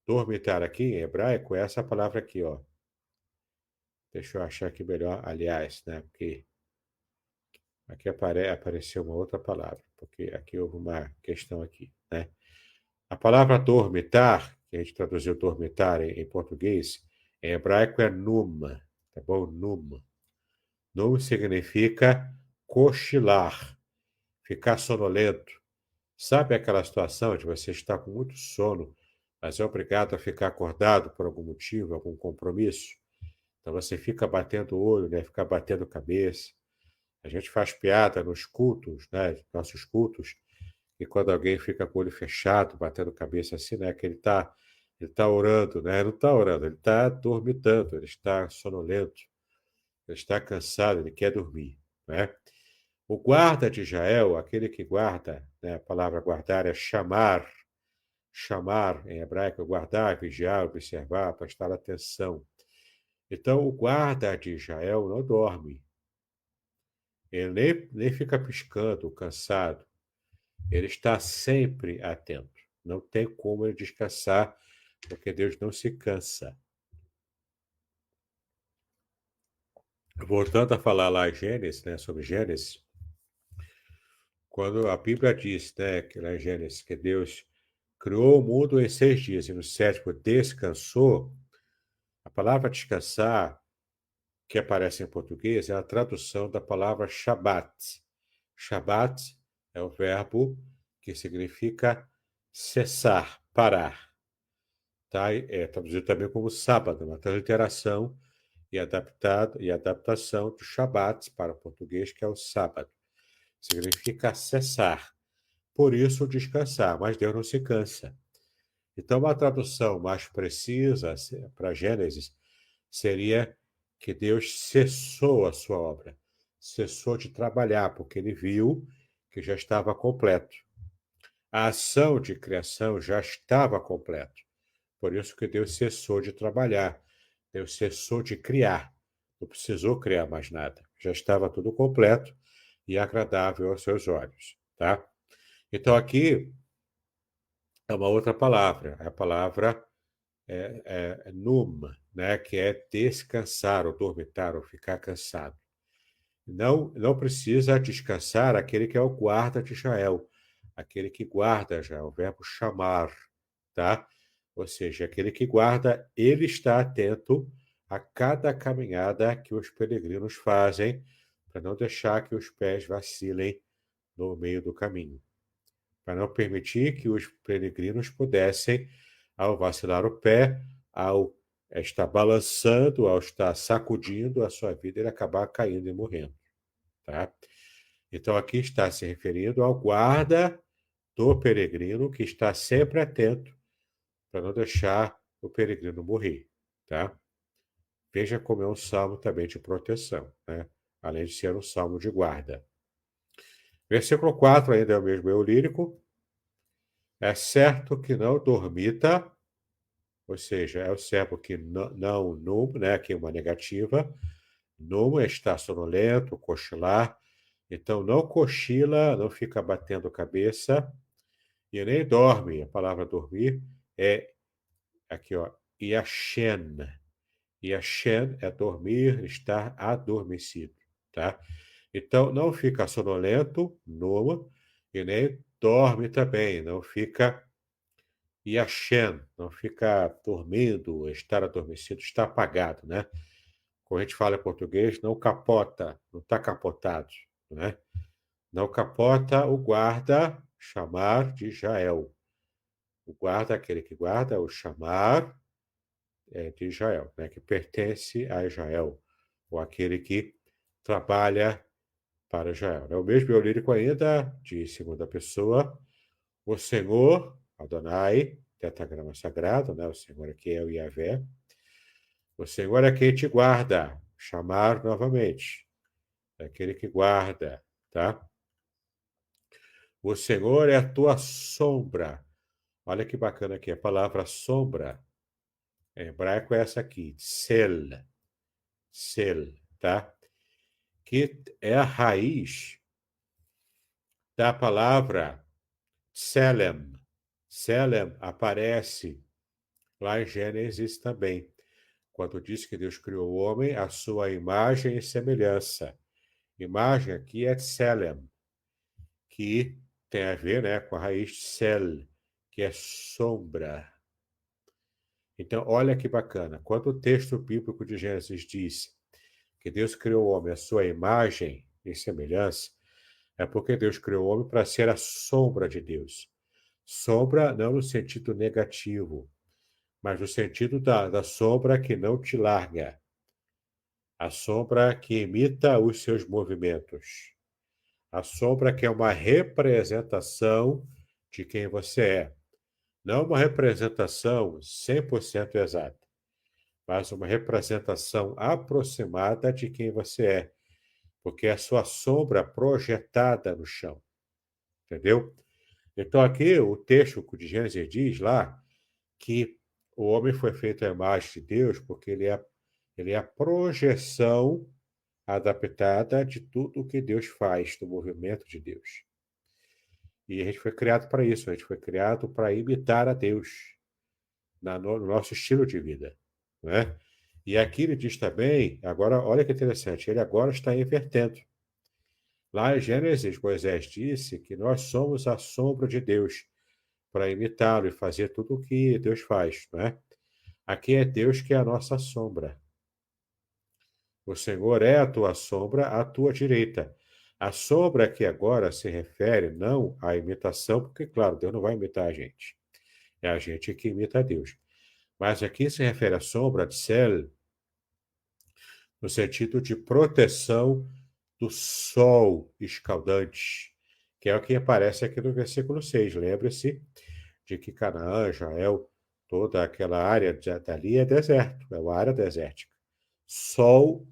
Dormitar aqui em hebraico é essa palavra aqui, ó. Deixa eu achar aqui melhor, aliás, né? Porque aqui apareceu uma outra palavra, porque aqui houve uma questão aqui, né? A palavra dormitar, que a gente traduziu dormitar em português, em hebraico é num, tá bom? Num. Num significa cochilar, ficar sonolento. Sabe aquela situação de você estar com muito sono, mas é obrigado a ficar acordado por algum motivo, algum compromisso? Então você fica batendo o olho, né? Fica batendo cabeça. A gente faz piada nos cultos, né? Nossos cultos, e quando alguém fica com o olho fechado, batendo cabeça assim, né? Que ele tá orando, né? Não está orando, ele está dormitando, ele está sonolento, ele está cansado, ele quer dormir, né? O guarda de Israel, aquele que guarda, né? A palavra guardar é chamar, chamar em hebraico, guardar, vigiar, observar, prestar atenção. Então, o guarda de Israel não dorme. Ele nem fica piscando, cansado. Ele está sempre atento. Não tem como ele descansar, porque Deus não se cansa. Voltando a falar lá em Gênesis, né, sobre Gênesis, quando a Bíblia diz, né, que lá em Gênesis, que Deus criou o mundo em 6 dias e no sétimo descansou, a palavra descansar, que aparece em português, é a tradução da palavra Shabat. Shabat é o verbo que significa cessar, parar. Tá? É traduzido também como sábado, uma transliteração e adaptação do Shabat para o português, que é o sábado. Significa cessar. Por isso, descansar, mas Deus não se cansa. Então, uma tradução mais precisa para Gênesis seria que Deus cessou a sua obra, cessou de trabalhar, porque ele viu que já estava completo. A ação de criação já estava completa. Por isso que Deus cessou de trabalhar, Deus cessou de criar, não precisou criar mais nada, já estava tudo completo, e agradável aos seus olhos, tá? Então aqui é uma outra palavra, a palavra num, né, que é descansar, ou dormitar, ou ficar cansado. Não precisa descansar aquele que é o guarda de Israel, aquele que guarda já, é o verbo chamar, tá? Ou seja, aquele que guarda, ele está atento a cada caminhada que os peregrinos fazem, para não deixar que os pés vacilem no meio do caminho, para não permitir que os peregrinos pudessem, ao vacilar o pé, ao estar balançando, ao estar sacudindo a sua vida, ele acabar caindo e morrendo, tá? Então aqui está se referindo ao guarda do peregrino que está sempre atento para não deixar o peregrino morrer, tá? Veja como é um salmo também de proteção, né? Além de ser um salmo de guarda. Versículo 4 ainda é o mesmo eu lírico. É certo que não dormita, ou seja, é o servo que não, né? Aqui é uma negativa. Não está sonolento, cochilar. Então não cochila, não fica batendo cabeça e nem dorme. A palavra dormir é aqui, ó, yashen. Yashen é dormir, estar adormecido, tá? Então, não fica sonolento, numa, e nem dorme também, não fica yashen, não fica dormindo, estar adormecido, está apagado, né? Como a gente fala em português, não capota, não está capotado, né? Não capota o guarda, chamar de Israel. O guarda, aquele que guarda, o chamar de Israel, né? Que pertence a Israel, ou aquele que trabalha para Israel. É o mesmo eu lírico ainda, de segunda pessoa, o Senhor, Adonai, tetragrama sagrado, né? O Senhor aqui é o Yahvé. O Senhor é quem te guarda, chamar novamente, é aquele que guarda, tá? O Senhor é a tua sombra. Olha que bacana aqui, a palavra sombra, em hebraico é essa aqui, sel, tá? Que é a raiz da palavra Selem. Selem aparece lá em Gênesis também, quando diz que Deus criou o homem à sua imagem e semelhança. Imagem aqui é Selem, que tem a ver, né, com a raiz Sel, que é sombra. Então, olha que bacana. Quando o texto bíblico de Gênesis diz que Deus criou o homem à sua imagem e semelhança, é porque Deus criou o homem para ser a sombra de Deus. Sombra não no sentido negativo, mas no sentido da sombra que não te larga. A sombra que imita os seus movimentos. A sombra que é uma representação de quem você é. Não uma representação 100% exata, mas uma representação aproximada de quem você é, porque é a sua sombra projetada no chão. Entendeu? Então, aqui o texto de Gênesis diz lá que o homem foi feito à imagem de Deus porque ele é a projeção adaptada de tudo o que Deus faz, do movimento de Deus. E a gente foi criado para isso, a gente foi criado para imitar a Deus no nosso estilo de vida, né? E aqui ele diz também, agora, olha que interessante, ele agora está invertendo. Lá em Gênesis, Moisés disse que nós somos a sombra de Deus para imitá-lo e fazer tudo o que Deus faz, né? Aqui é Deus que é a nossa sombra. O Senhor é a tua sombra à tua direita. A sombra que agora se refere não à imitação, porque, claro, Deus não vai imitar a gente. É a gente que imita a Deus. Mas aqui se refere à sombra de Sel, no sentido de proteção do sol escaldante, que é o que aparece aqui no versículo 6. Lembre-se de que Canaã, Israel, toda aquela área dali é deserto, é uma área desértica. Sol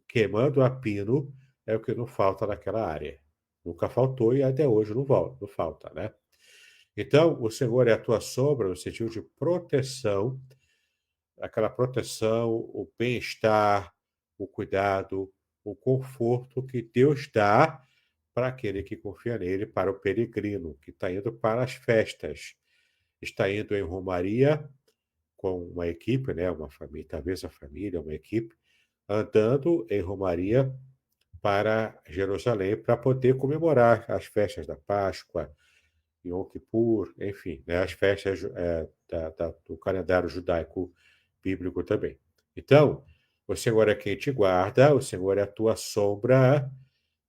queimando a pino é o que não falta naquela área. Nunca faltou e até hoje não falta, né? Então, o Senhor é a tua sombra no sentido de proteção, aquela proteção, o bem-estar, o cuidado, o conforto que Deus dá para aquele que confia nele, para o peregrino que está indo para as festas. Está indo em romaria com uma equipe, né, uma família, talvez a família, uma equipe, andando em romaria para Jerusalém para poder comemorar as festas da Páscoa, Yom Kippur, enfim, né, as festas do calendário judaico bíblico também. Então, o Senhor é quem te guarda, o Senhor é a tua sombra,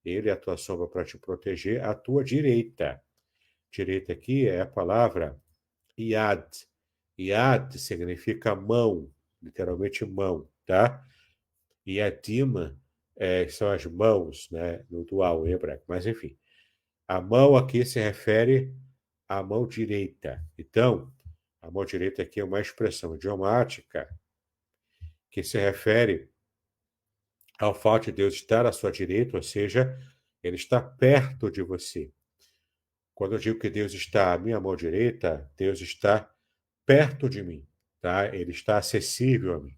ele é a tua sombra para te proteger, à tua direita. Direita aqui é a palavra Yad. Yad significa mão, literalmente mão, tá? Yadim são as mãos, né, no dual hebraico, mas enfim. A mão aqui se refere à mão direita. Então, a mão direita aqui é uma expressão idiomática que se refere ao fato de Deus estar à sua direita, ou seja, ele está perto de você. Quando eu digo que Deus está à minha mão direita, Deus está perto de mim, tá? Ele está acessível a mim.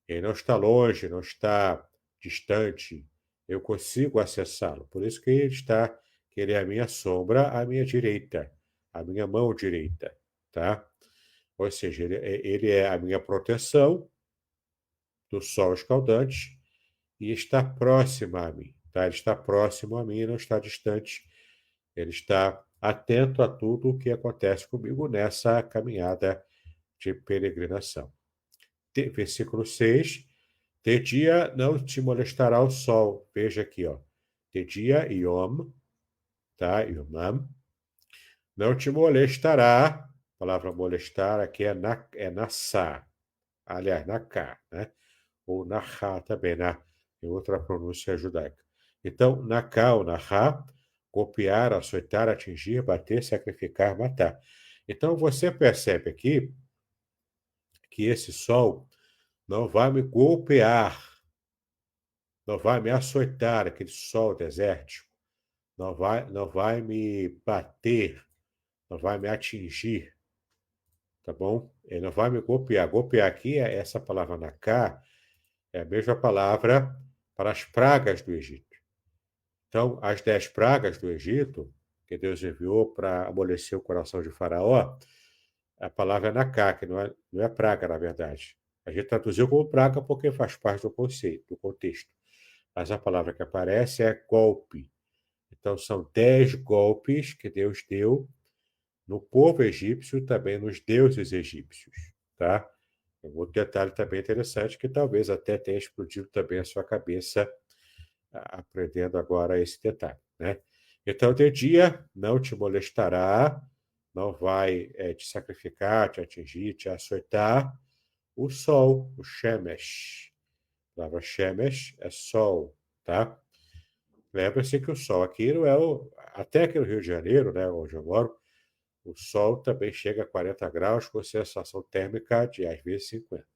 Ele não está longe, não está distante. Eu consigo acessá-lo. Por isso que ele é a minha sombra à minha direita, a minha mão direita, tá? Ou seja, ele é a minha proteção do sol escaldante e está próximo a mim, tá? Ele está próximo a mim, não está distante. Ele está atento a tudo o que acontece comigo nessa caminhada de peregrinação. Versículo 6. De dia não te molestará o sol. Veja aqui, ó. De dia, Yom, tá? Yomam. Não te molestará. A palavra molestar aqui é nassá. Aliás, naká, né? Ou nahá também, né? Em outra pronúncia judaica. Então, naká ou nahá, golpear, açoitar, atingir, bater, sacrificar, matar. Então, você percebe aqui que esse sol não vai me golpear, não vai me açoitar, aquele sol desértico, não vai me bater, não vai me atingir, tá bom? Ele não vai me golpear. Golpear aqui, essa palavra naká, é a mesma palavra para as pragas do Egito. Então, as 10 pragas do Egito, que Deus enviou para amolecer o coração de Faraó, a palavra é naká, que não é praga, na verdade. A gente traduziu como praga porque faz parte do conceito, do contexto. Mas a palavra que aparece é golpe. Então, são 10 golpes que Deus deu no povo egípcio e também nos deuses egípcios, tá? Um outro detalhe também interessante que talvez até tenha explodido também a sua cabeça aprendendo agora esse detalhe, né? Então, de dia não te molestará, não vai te sacrificar, te atingir, te açoitar o sol, o Shemesh. A palavra Shemesh é sol, tá? Lembra-se que o sol aqui não é até aqui no Rio de Janeiro, né, onde eu moro, o sol também chega a 40 graus com sensação térmica de às vezes 50.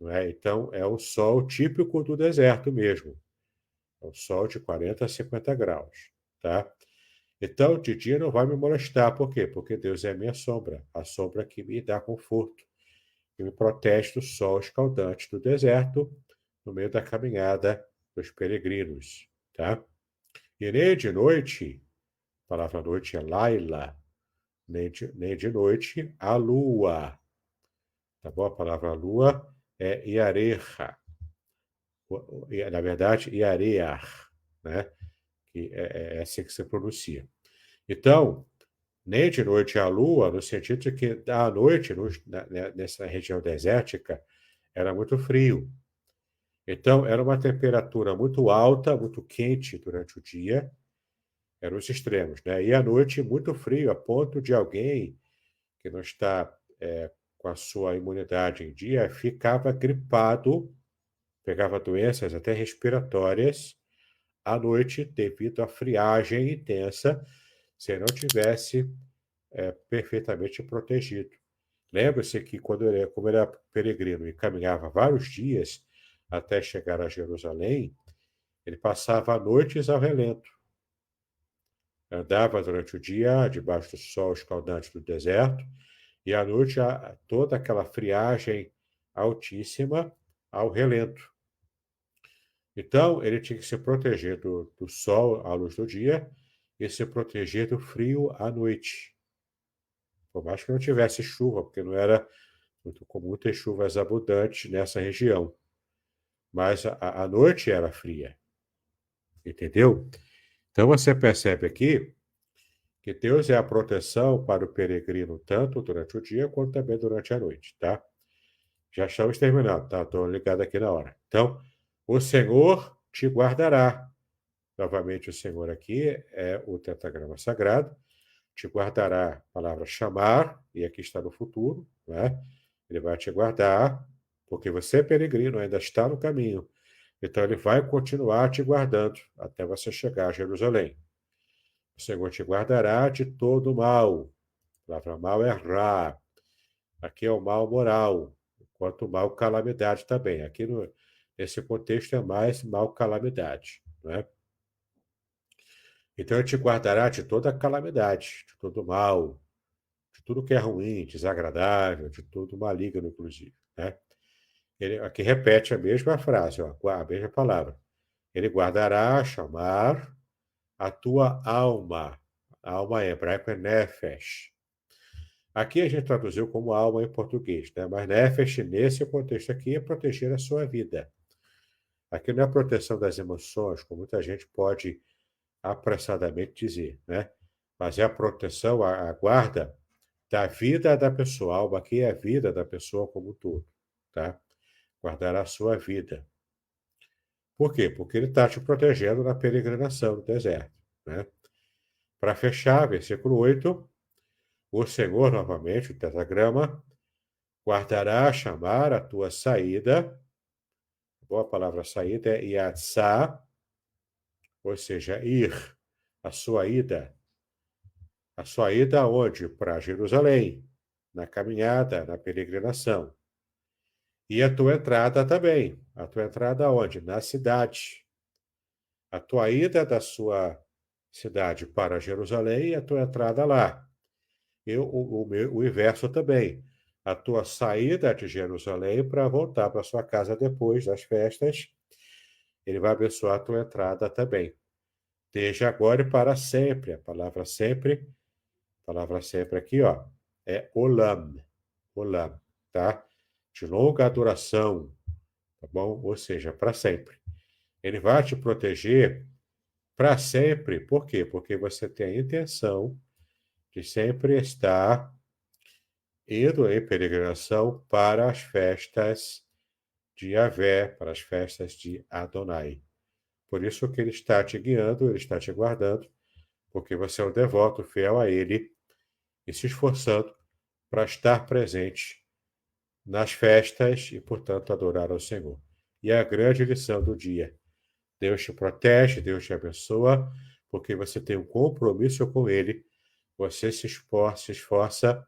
Não é? Então, é um sol típico do deserto mesmo. É um sol de 40 a 50 graus, tá? Então, de dia não vai me molestar. Por quê? Porque Deus é a minha sombra, a sombra que me dá conforto, que me protege do sol escaldante do deserto, no meio da caminhada dos peregrinos, tá? E nem de noite, a palavra noite é Laila, nem de noite a lua, tá bom? A palavra lua é Iareha, na verdade, Iareach, né? Que é assim que se pronuncia. Então, nem de noite a lua, no sentido de que à noite, nessa região desértica, era muito frio. Então, era uma temperatura muito alta, muito quente durante o dia, eram os extremos, né? E à noite, muito frio, a ponto de alguém que não está com a sua imunidade em dia, ficava gripado, pegava doenças até respiratórias à noite, devido à friagem intensa, se não tivesse perfeitamente protegido. Lembra-se que como ele era peregrino e caminhava vários dias até chegar a Jerusalém, ele passava noites ao relento. Andava durante o dia debaixo do sol escaldante do deserto e à noite toda aquela friagem altíssima ao relento. Então, ele tinha que se proteger do sol à luz do dia e se proteger do frio à noite. Por mais que não tivesse chuva, porque não era muito comum ter chuvas abundantes nessa região. Mas a noite era fria. Entendeu? Então você percebe aqui que Deus é a proteção para o peregrino tanto durante o dia quanto também durante a noite, tá? Já estamos terminando, tá? Estou ligado aqui na hora. Então, o Senhor te guardará. Novamente, o Senhor aqui é o tetagrama sagrado. Te guardará, a palavra chamar, e aqui está no futuro, né? Ele vai te guardar, porque você é peregrino, ainda está no caminho. Então, ele vai continuar te guardando até você chegar a Jerusalém. O Senhor te guardará de todo mal. A palavra mal é ra. Aqui é o mal moral, enquanto o mal calamidade também. Aqui nesse contexto é mais mal calamidade, né? Então ele te guardará de toda calamidade, de todo mal, de tudo que é ruim, desagradável, de tudo maligno, inclusive, né? Ele aqui repete a mesma frase, ó, a mesma palavra. Ele guardará, chamar a tua alma. A alma em hebraico é nefesh. Aqui a gente traduziu como alma em português, né? Mas nefesh, nesse contexto aqui, é proteger a sua vida. Aqui não é a proteção das emoções, como muita gente pode apressadamente dizer, né? Mas é a proteção, a guarda da vida da pessoa. A alma aqui é a vida da pessoa como um todo, tá? Guardar a sua vida. Por quê? Porque ele está te protegendo na peregrinação no deserto, né? Para fechar, versículo 8, o Senhor, novamente, o tetragrama, guardará chamar a tua saída. Boa palavra saída é yatsá, ou seja, ir, a sua ida. A sua ida aonde? Para Jerusalém, na caminhada, na peregrinação. E a tua entrada também. A tua entrada aonde? Na cidade. A tua ida da sua cidade para Jerusalém e a tua entrada lá. E o inverso também. A tua saída de Jerusalém para voltar para sua casa depois das festas. Ele vai abençoar a tua entrada também. Desde agora e para sempre. A palavra sempre aqui, ó, é olam. Olam, tá? De longa duração, tá bom? Ou seja, para sempre. Ele vai te proteger para sempre. Por quê? Porque você tem a intenção de sempre estar indo em peregrinação para as festas de Yahvé, para as festas de Adonai. Por isso que ele está te guiando, ele está te guardando, porque você é um devoto fiel a ele e se esforçando para estar presente nas festas e, portanto, adorar ao Senhor. E é a grande lição do dia. Deus te protege, Deus te abençoa, porque você tem um compromisso com ele, você se esforça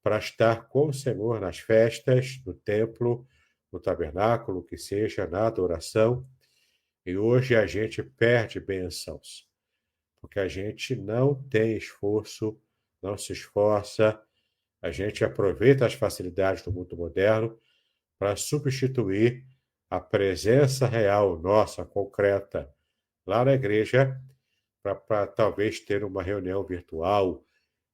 para estar com o Senhor nas festas, no templo, no tabernáculo, que seja, na adoração. E hoje a gente perde bênçãos, porque a gente não tem esforço, não se esforça, a gente aproveita as facilidades do mundo moderno para substituir a presença real nossa, concreta, lá na igreja, para talvez ter uma reunião virtual,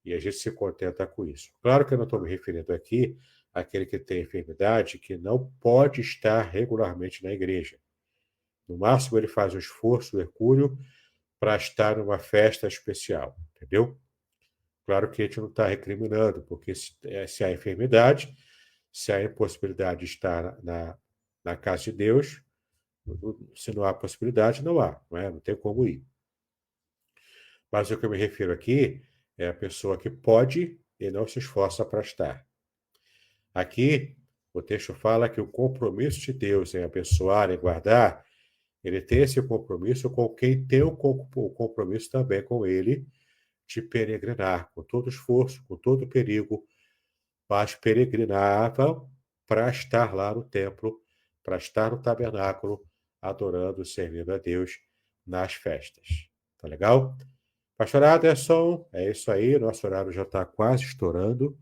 e a gente se contenta com isso. Claro que eu não estou me referindo aqui àquele que tem enfermidade que não pode estar regularmente na igreja. No máximo, ele faz um esforço hercúleo para estar numa festa especial, entendeu? Claro que a gente não está recriminando, porque se há enfermidade, se há impossibilidade de estar na casa de Deus, se não há possibilidade, não há, não é? Não tem como ir. Mas o que eu me refiro aqui é a pessoa que pode e não se esforça para estar. Aqui, o texto fala que o compromisso de Deus em abençoar e guardar, ele tem esse compromisso com quem tem o compromisso também com ele de peregrinar, com todo esforço, com todo perigo, mas peregrinavam para estar lá no templo, para estar no tabernáculo, adorando, servindo a Deus nas festas. Tá legal? Pastor Aderson, é isso aí, nosso horário já está quase estourando,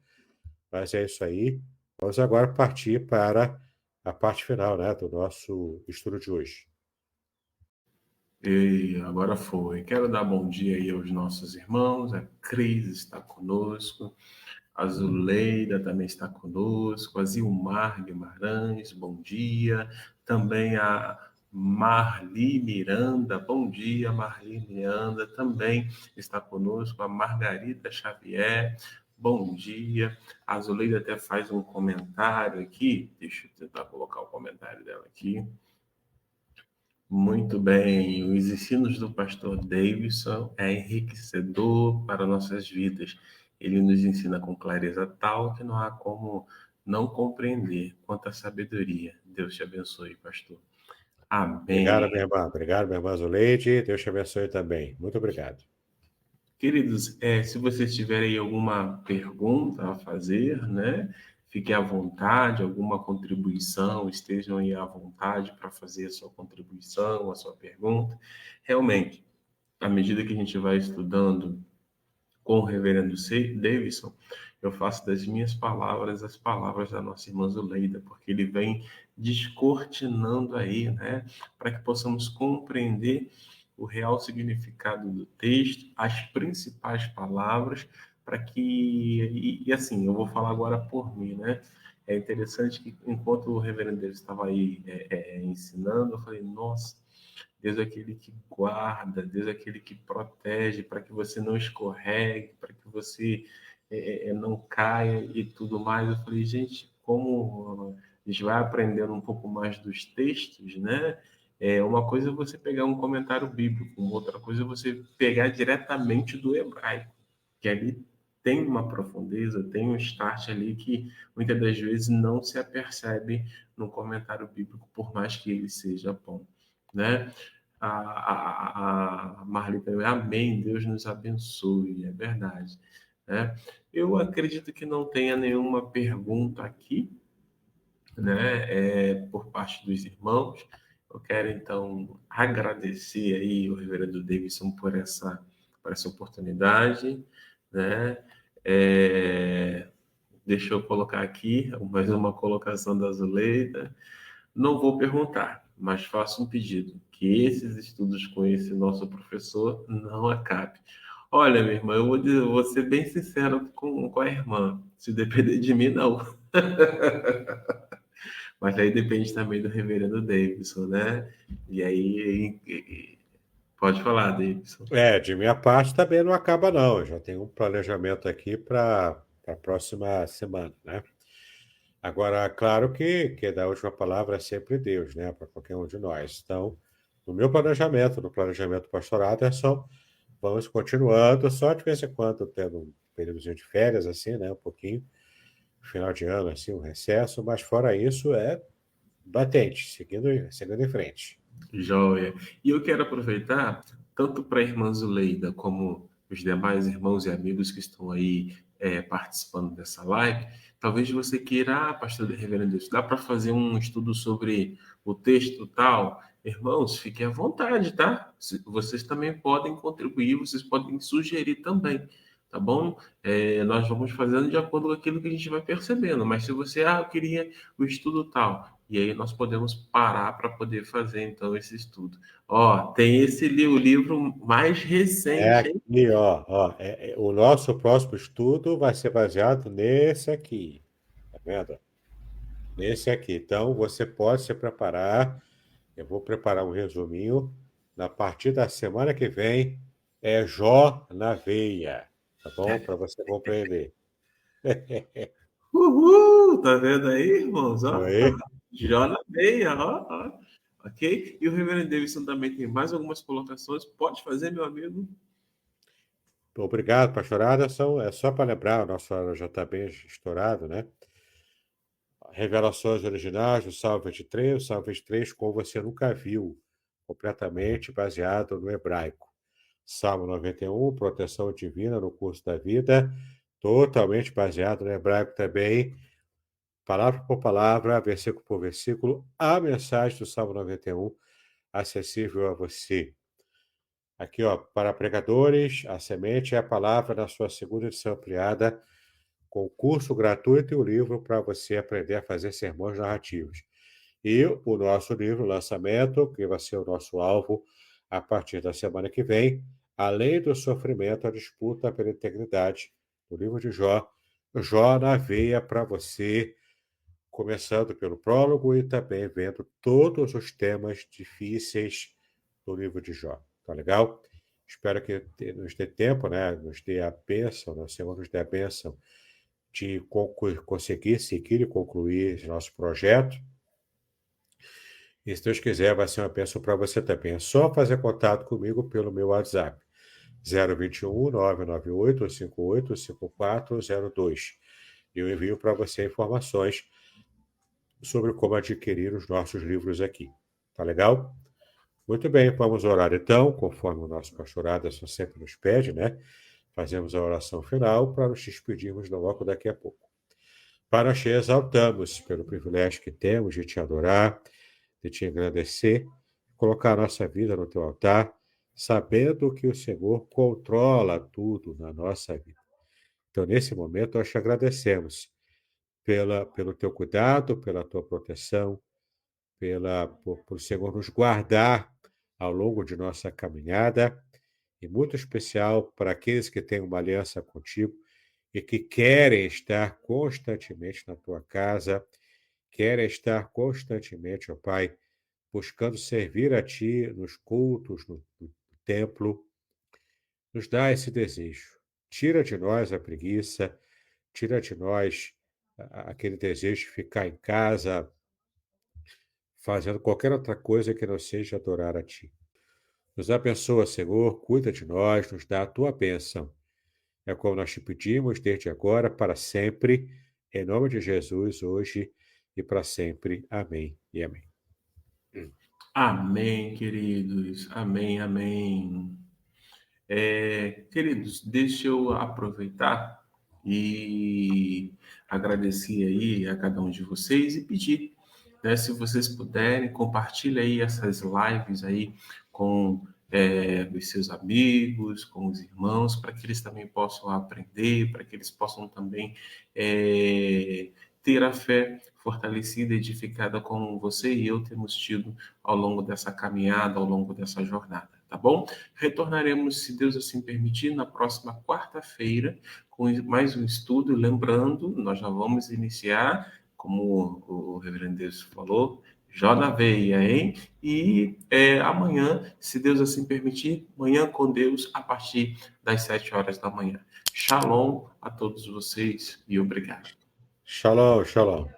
mas é isso aí. Vamos agora partir para a parte final, né, do nosso estudo de hoje. E agora foi. Quero dar bom dia aí aos nossos irmãos. A Cris está conosco. A Zuleida também está conosco. A Zilmar Guimarães, bom dia. Também a Marli Miranda, bom dia. Marli Miranda também está conosco. A Margarida Xavier, bom dia. A Zuleida até faz um comentário aqui. Deixa eu tentar colocar o comentário dela aqui. Muito bem, os ensinos do pastor Davidson é enriquecedor para nossas vidas. Ele nos ensina com clareza tal que não há como não compreender quanta sabedoria. Deus te abençoe, pastor. Obrigado, minha Amém. irmã. Obrigado, minha irmã Zuleide. Deus te abençoe também. Muito obrigado. Queridos, se vocês tiverem alguma pergunta a fazer, né, fiquem à vontade, alguma contribuição, estejam aí à vontade para fazer a sua contribuição, a sua pergunta. Realmente, à medida que a gente vai estudando com o reverendo Davidson, eu faço das minhas palavras as palavras da nossa irmã Zuleida, porque ele vem descortinando aí, né, para que possamos compreender o real significado do texto, as principais palavras, para que, e assim, eu vou falar agora por mim, né, é interessante que enquanto o reverendo Davidson estava aí ensinando, eu falei, nossa, Deus é aquele que guarda, Deus é aquele que protege para que você não escorregue, para que você não caia e tudo mais. Eu falei, gente, como a gente vai aprendendo um pouco mais dos textos, né? Uma coisa é você pegar um comentário bíblico, outra coisa é você pegar diretamente do hebraico, que ali tem uma profundeza, tem um start ali que muitas das vezes não se apercebe no comentário bíblico, por mais que ele seja bom, né? A Marli também, amém, Deus nos abençoe, é verdade, né? Eu acredito que não tenha nenhuma pergunta aqui, né, por parte dos irmãos. Eu quero, então, agradecer aí o reverendo Davidson por essa oportunidade, né? É, deixa eu colocar aqui mais uma colocação da Zuleida. Não vou perguntar, mas faço um pedido, que esses estudos com esse nosso professor não acabem. Olha, minha irmã, eu vou ser bem sincero com a irmã. Se depender de mim, não. Mas aí depende também do reverendo Davidson, né? E aí, pode falar, Davidson. De minha parte também não acaba, não. Eu já tenho um planejamento aqui para a próxima semana, né? Agora, claro que da última palavra é sempre Deus, né? Para qualquer um de nós. Então, no meu planejamento, no planejamento pastoral, Anderson, vamos continuando, só de vez em quando tendo um períodozinho de férias, assim, né? Um pouquinho, final de ano, assim, um recesso, mas fora isso é batente, seguindo em frente. Joia. E eu quero aproveitar, tanto para a irmã Zuleida, como os demais irmãos e amigos que estão aí participando dessa live, talvez você queira, pastor reverendo, dá para fazer um estudo sobre o texto tal? Irmãos, fiquem à vontade, tá? Vocês também podem contribuir, vocês podem sugerir também, tá bom? Nós vamos fazendo de acordo com aquilo que a gente vai percebendo, mas se você, eu queria o estudo tal, e aí nós podemos parar para poder fazer, então, esse estudo. Ó, tem o livro mais É recente, hein? aqui, ó, o nosso próximo estudo vai ser baseado nesse aqui, tá vendo? Nesse aqui. Então, você pode se preparar. Eu vou preparar um resuminho. Na partir da semana que vem, é Jó na veia, tá bom? Para você compreender. Uhul! Tá vendo aí, irmãos? Ó, Aí. Jó na meia, ó. Ok? E o Reverendo Davidson também tem mais algumas colocações. Pode fazer, meu amigo? Obrigado, pastor Aderson. É só para lembrar, o nosso horário já está bem estourado, né? Revelações originais do Salmo 23, o Salmo 23, como você nunca viu, completamente baseado no hebraico. Salmo 91, proteção divina no curso da vida, totalmente baseado no hebraico também, palavra por palavra, versículo por versículo, a mensagem do Salmo 91 acessível a você. Aqui, ó, para pregadores, a semente é a palavra na sua segunda edição ampliada, com curso gratuito e o livro para você aprender a fazer sermões narrativos. E o nosso livro, lançamento, que vai ser o nosso alvo, a partir da semana que vem, além do sofrimento, a disputa pela integridade do livro de Jó. Jó na veia para você, começando pelo prólogo e também vendo todos os temas difíceis do livro de Jó. Tá legal? Espero que nos dê tempo, né? Nos dê a bênção, né? O Senhor nos dê a bênção de conseguir seguir e concluir esse nosso projeto. E se Deus quiser, vai ser uma bênção para você também. É só fazer contato comigo pelo meu WhatsApp. 021 998 58 5402. Eu envio para você informações sobre como adquirir os nossos livros aqui. Tá legal? Muito bem, vamos orar então, conforme o nosso pastorado sempre nos pede, né? Fazemos a oração final para nos despedirmos logo daqui a pouco. Pai, nós te exaltamos pelo privilégio que temos de te adorar, de te agradecer, colocar a nossa vida no teu altar, sabendo que o Senhor controla tudo na nossa vida. Então, nesse momento, nós te agradecemos pelo teu cuidado, pela tua proteção, por o Senhor nos guardar ao longo de nossa caminhada, e muito especial para aqueles que têm uma aliança contigo e que querem estar constantemente na tua casa, querem estar constantemente, ó Pai, buscando servir a Ti nos cultos, no templo. Nos dá esse desejo. Tira de nós a preguiça, tira de nós aquele desejo de ficar em casa, fazendo qualquer outra coisa que não seja adorar a Ti. Nos abençoa, Senhor, cuida de nós, nos dá a Tua bênção. É como nós te pedimos desde agora, para sempre, em nome de Jesus, hoje e para sempre. Amém e amém. Amém, queridos. Amém, amém. Queridos, deixa eu aproveitar e agradecer aí a cada um de vocês e pedir, né, se vocês puderem, compartilhe aí essas lives aí com os seus amigos, com os irmãos, para que eles também possam aprender, para que eles possam também ter a fé fortalecida, edificada como você e eu temos tido ao longo dessa caminhada, ao longo dessa jornada, tá bom? Retornaremos, se Deus assim permitir, na próxima quarta-feira com mais um estudo. Lembrando, nós já vamos iniciar, como o reverendo Deus falou, Jó na veia, hein? E amanhã, se Deus assim permitir, manhã com Deus, a partir das 7 horas da manhã. Shalom a todos vocês e obrigado. Shalom, shalom.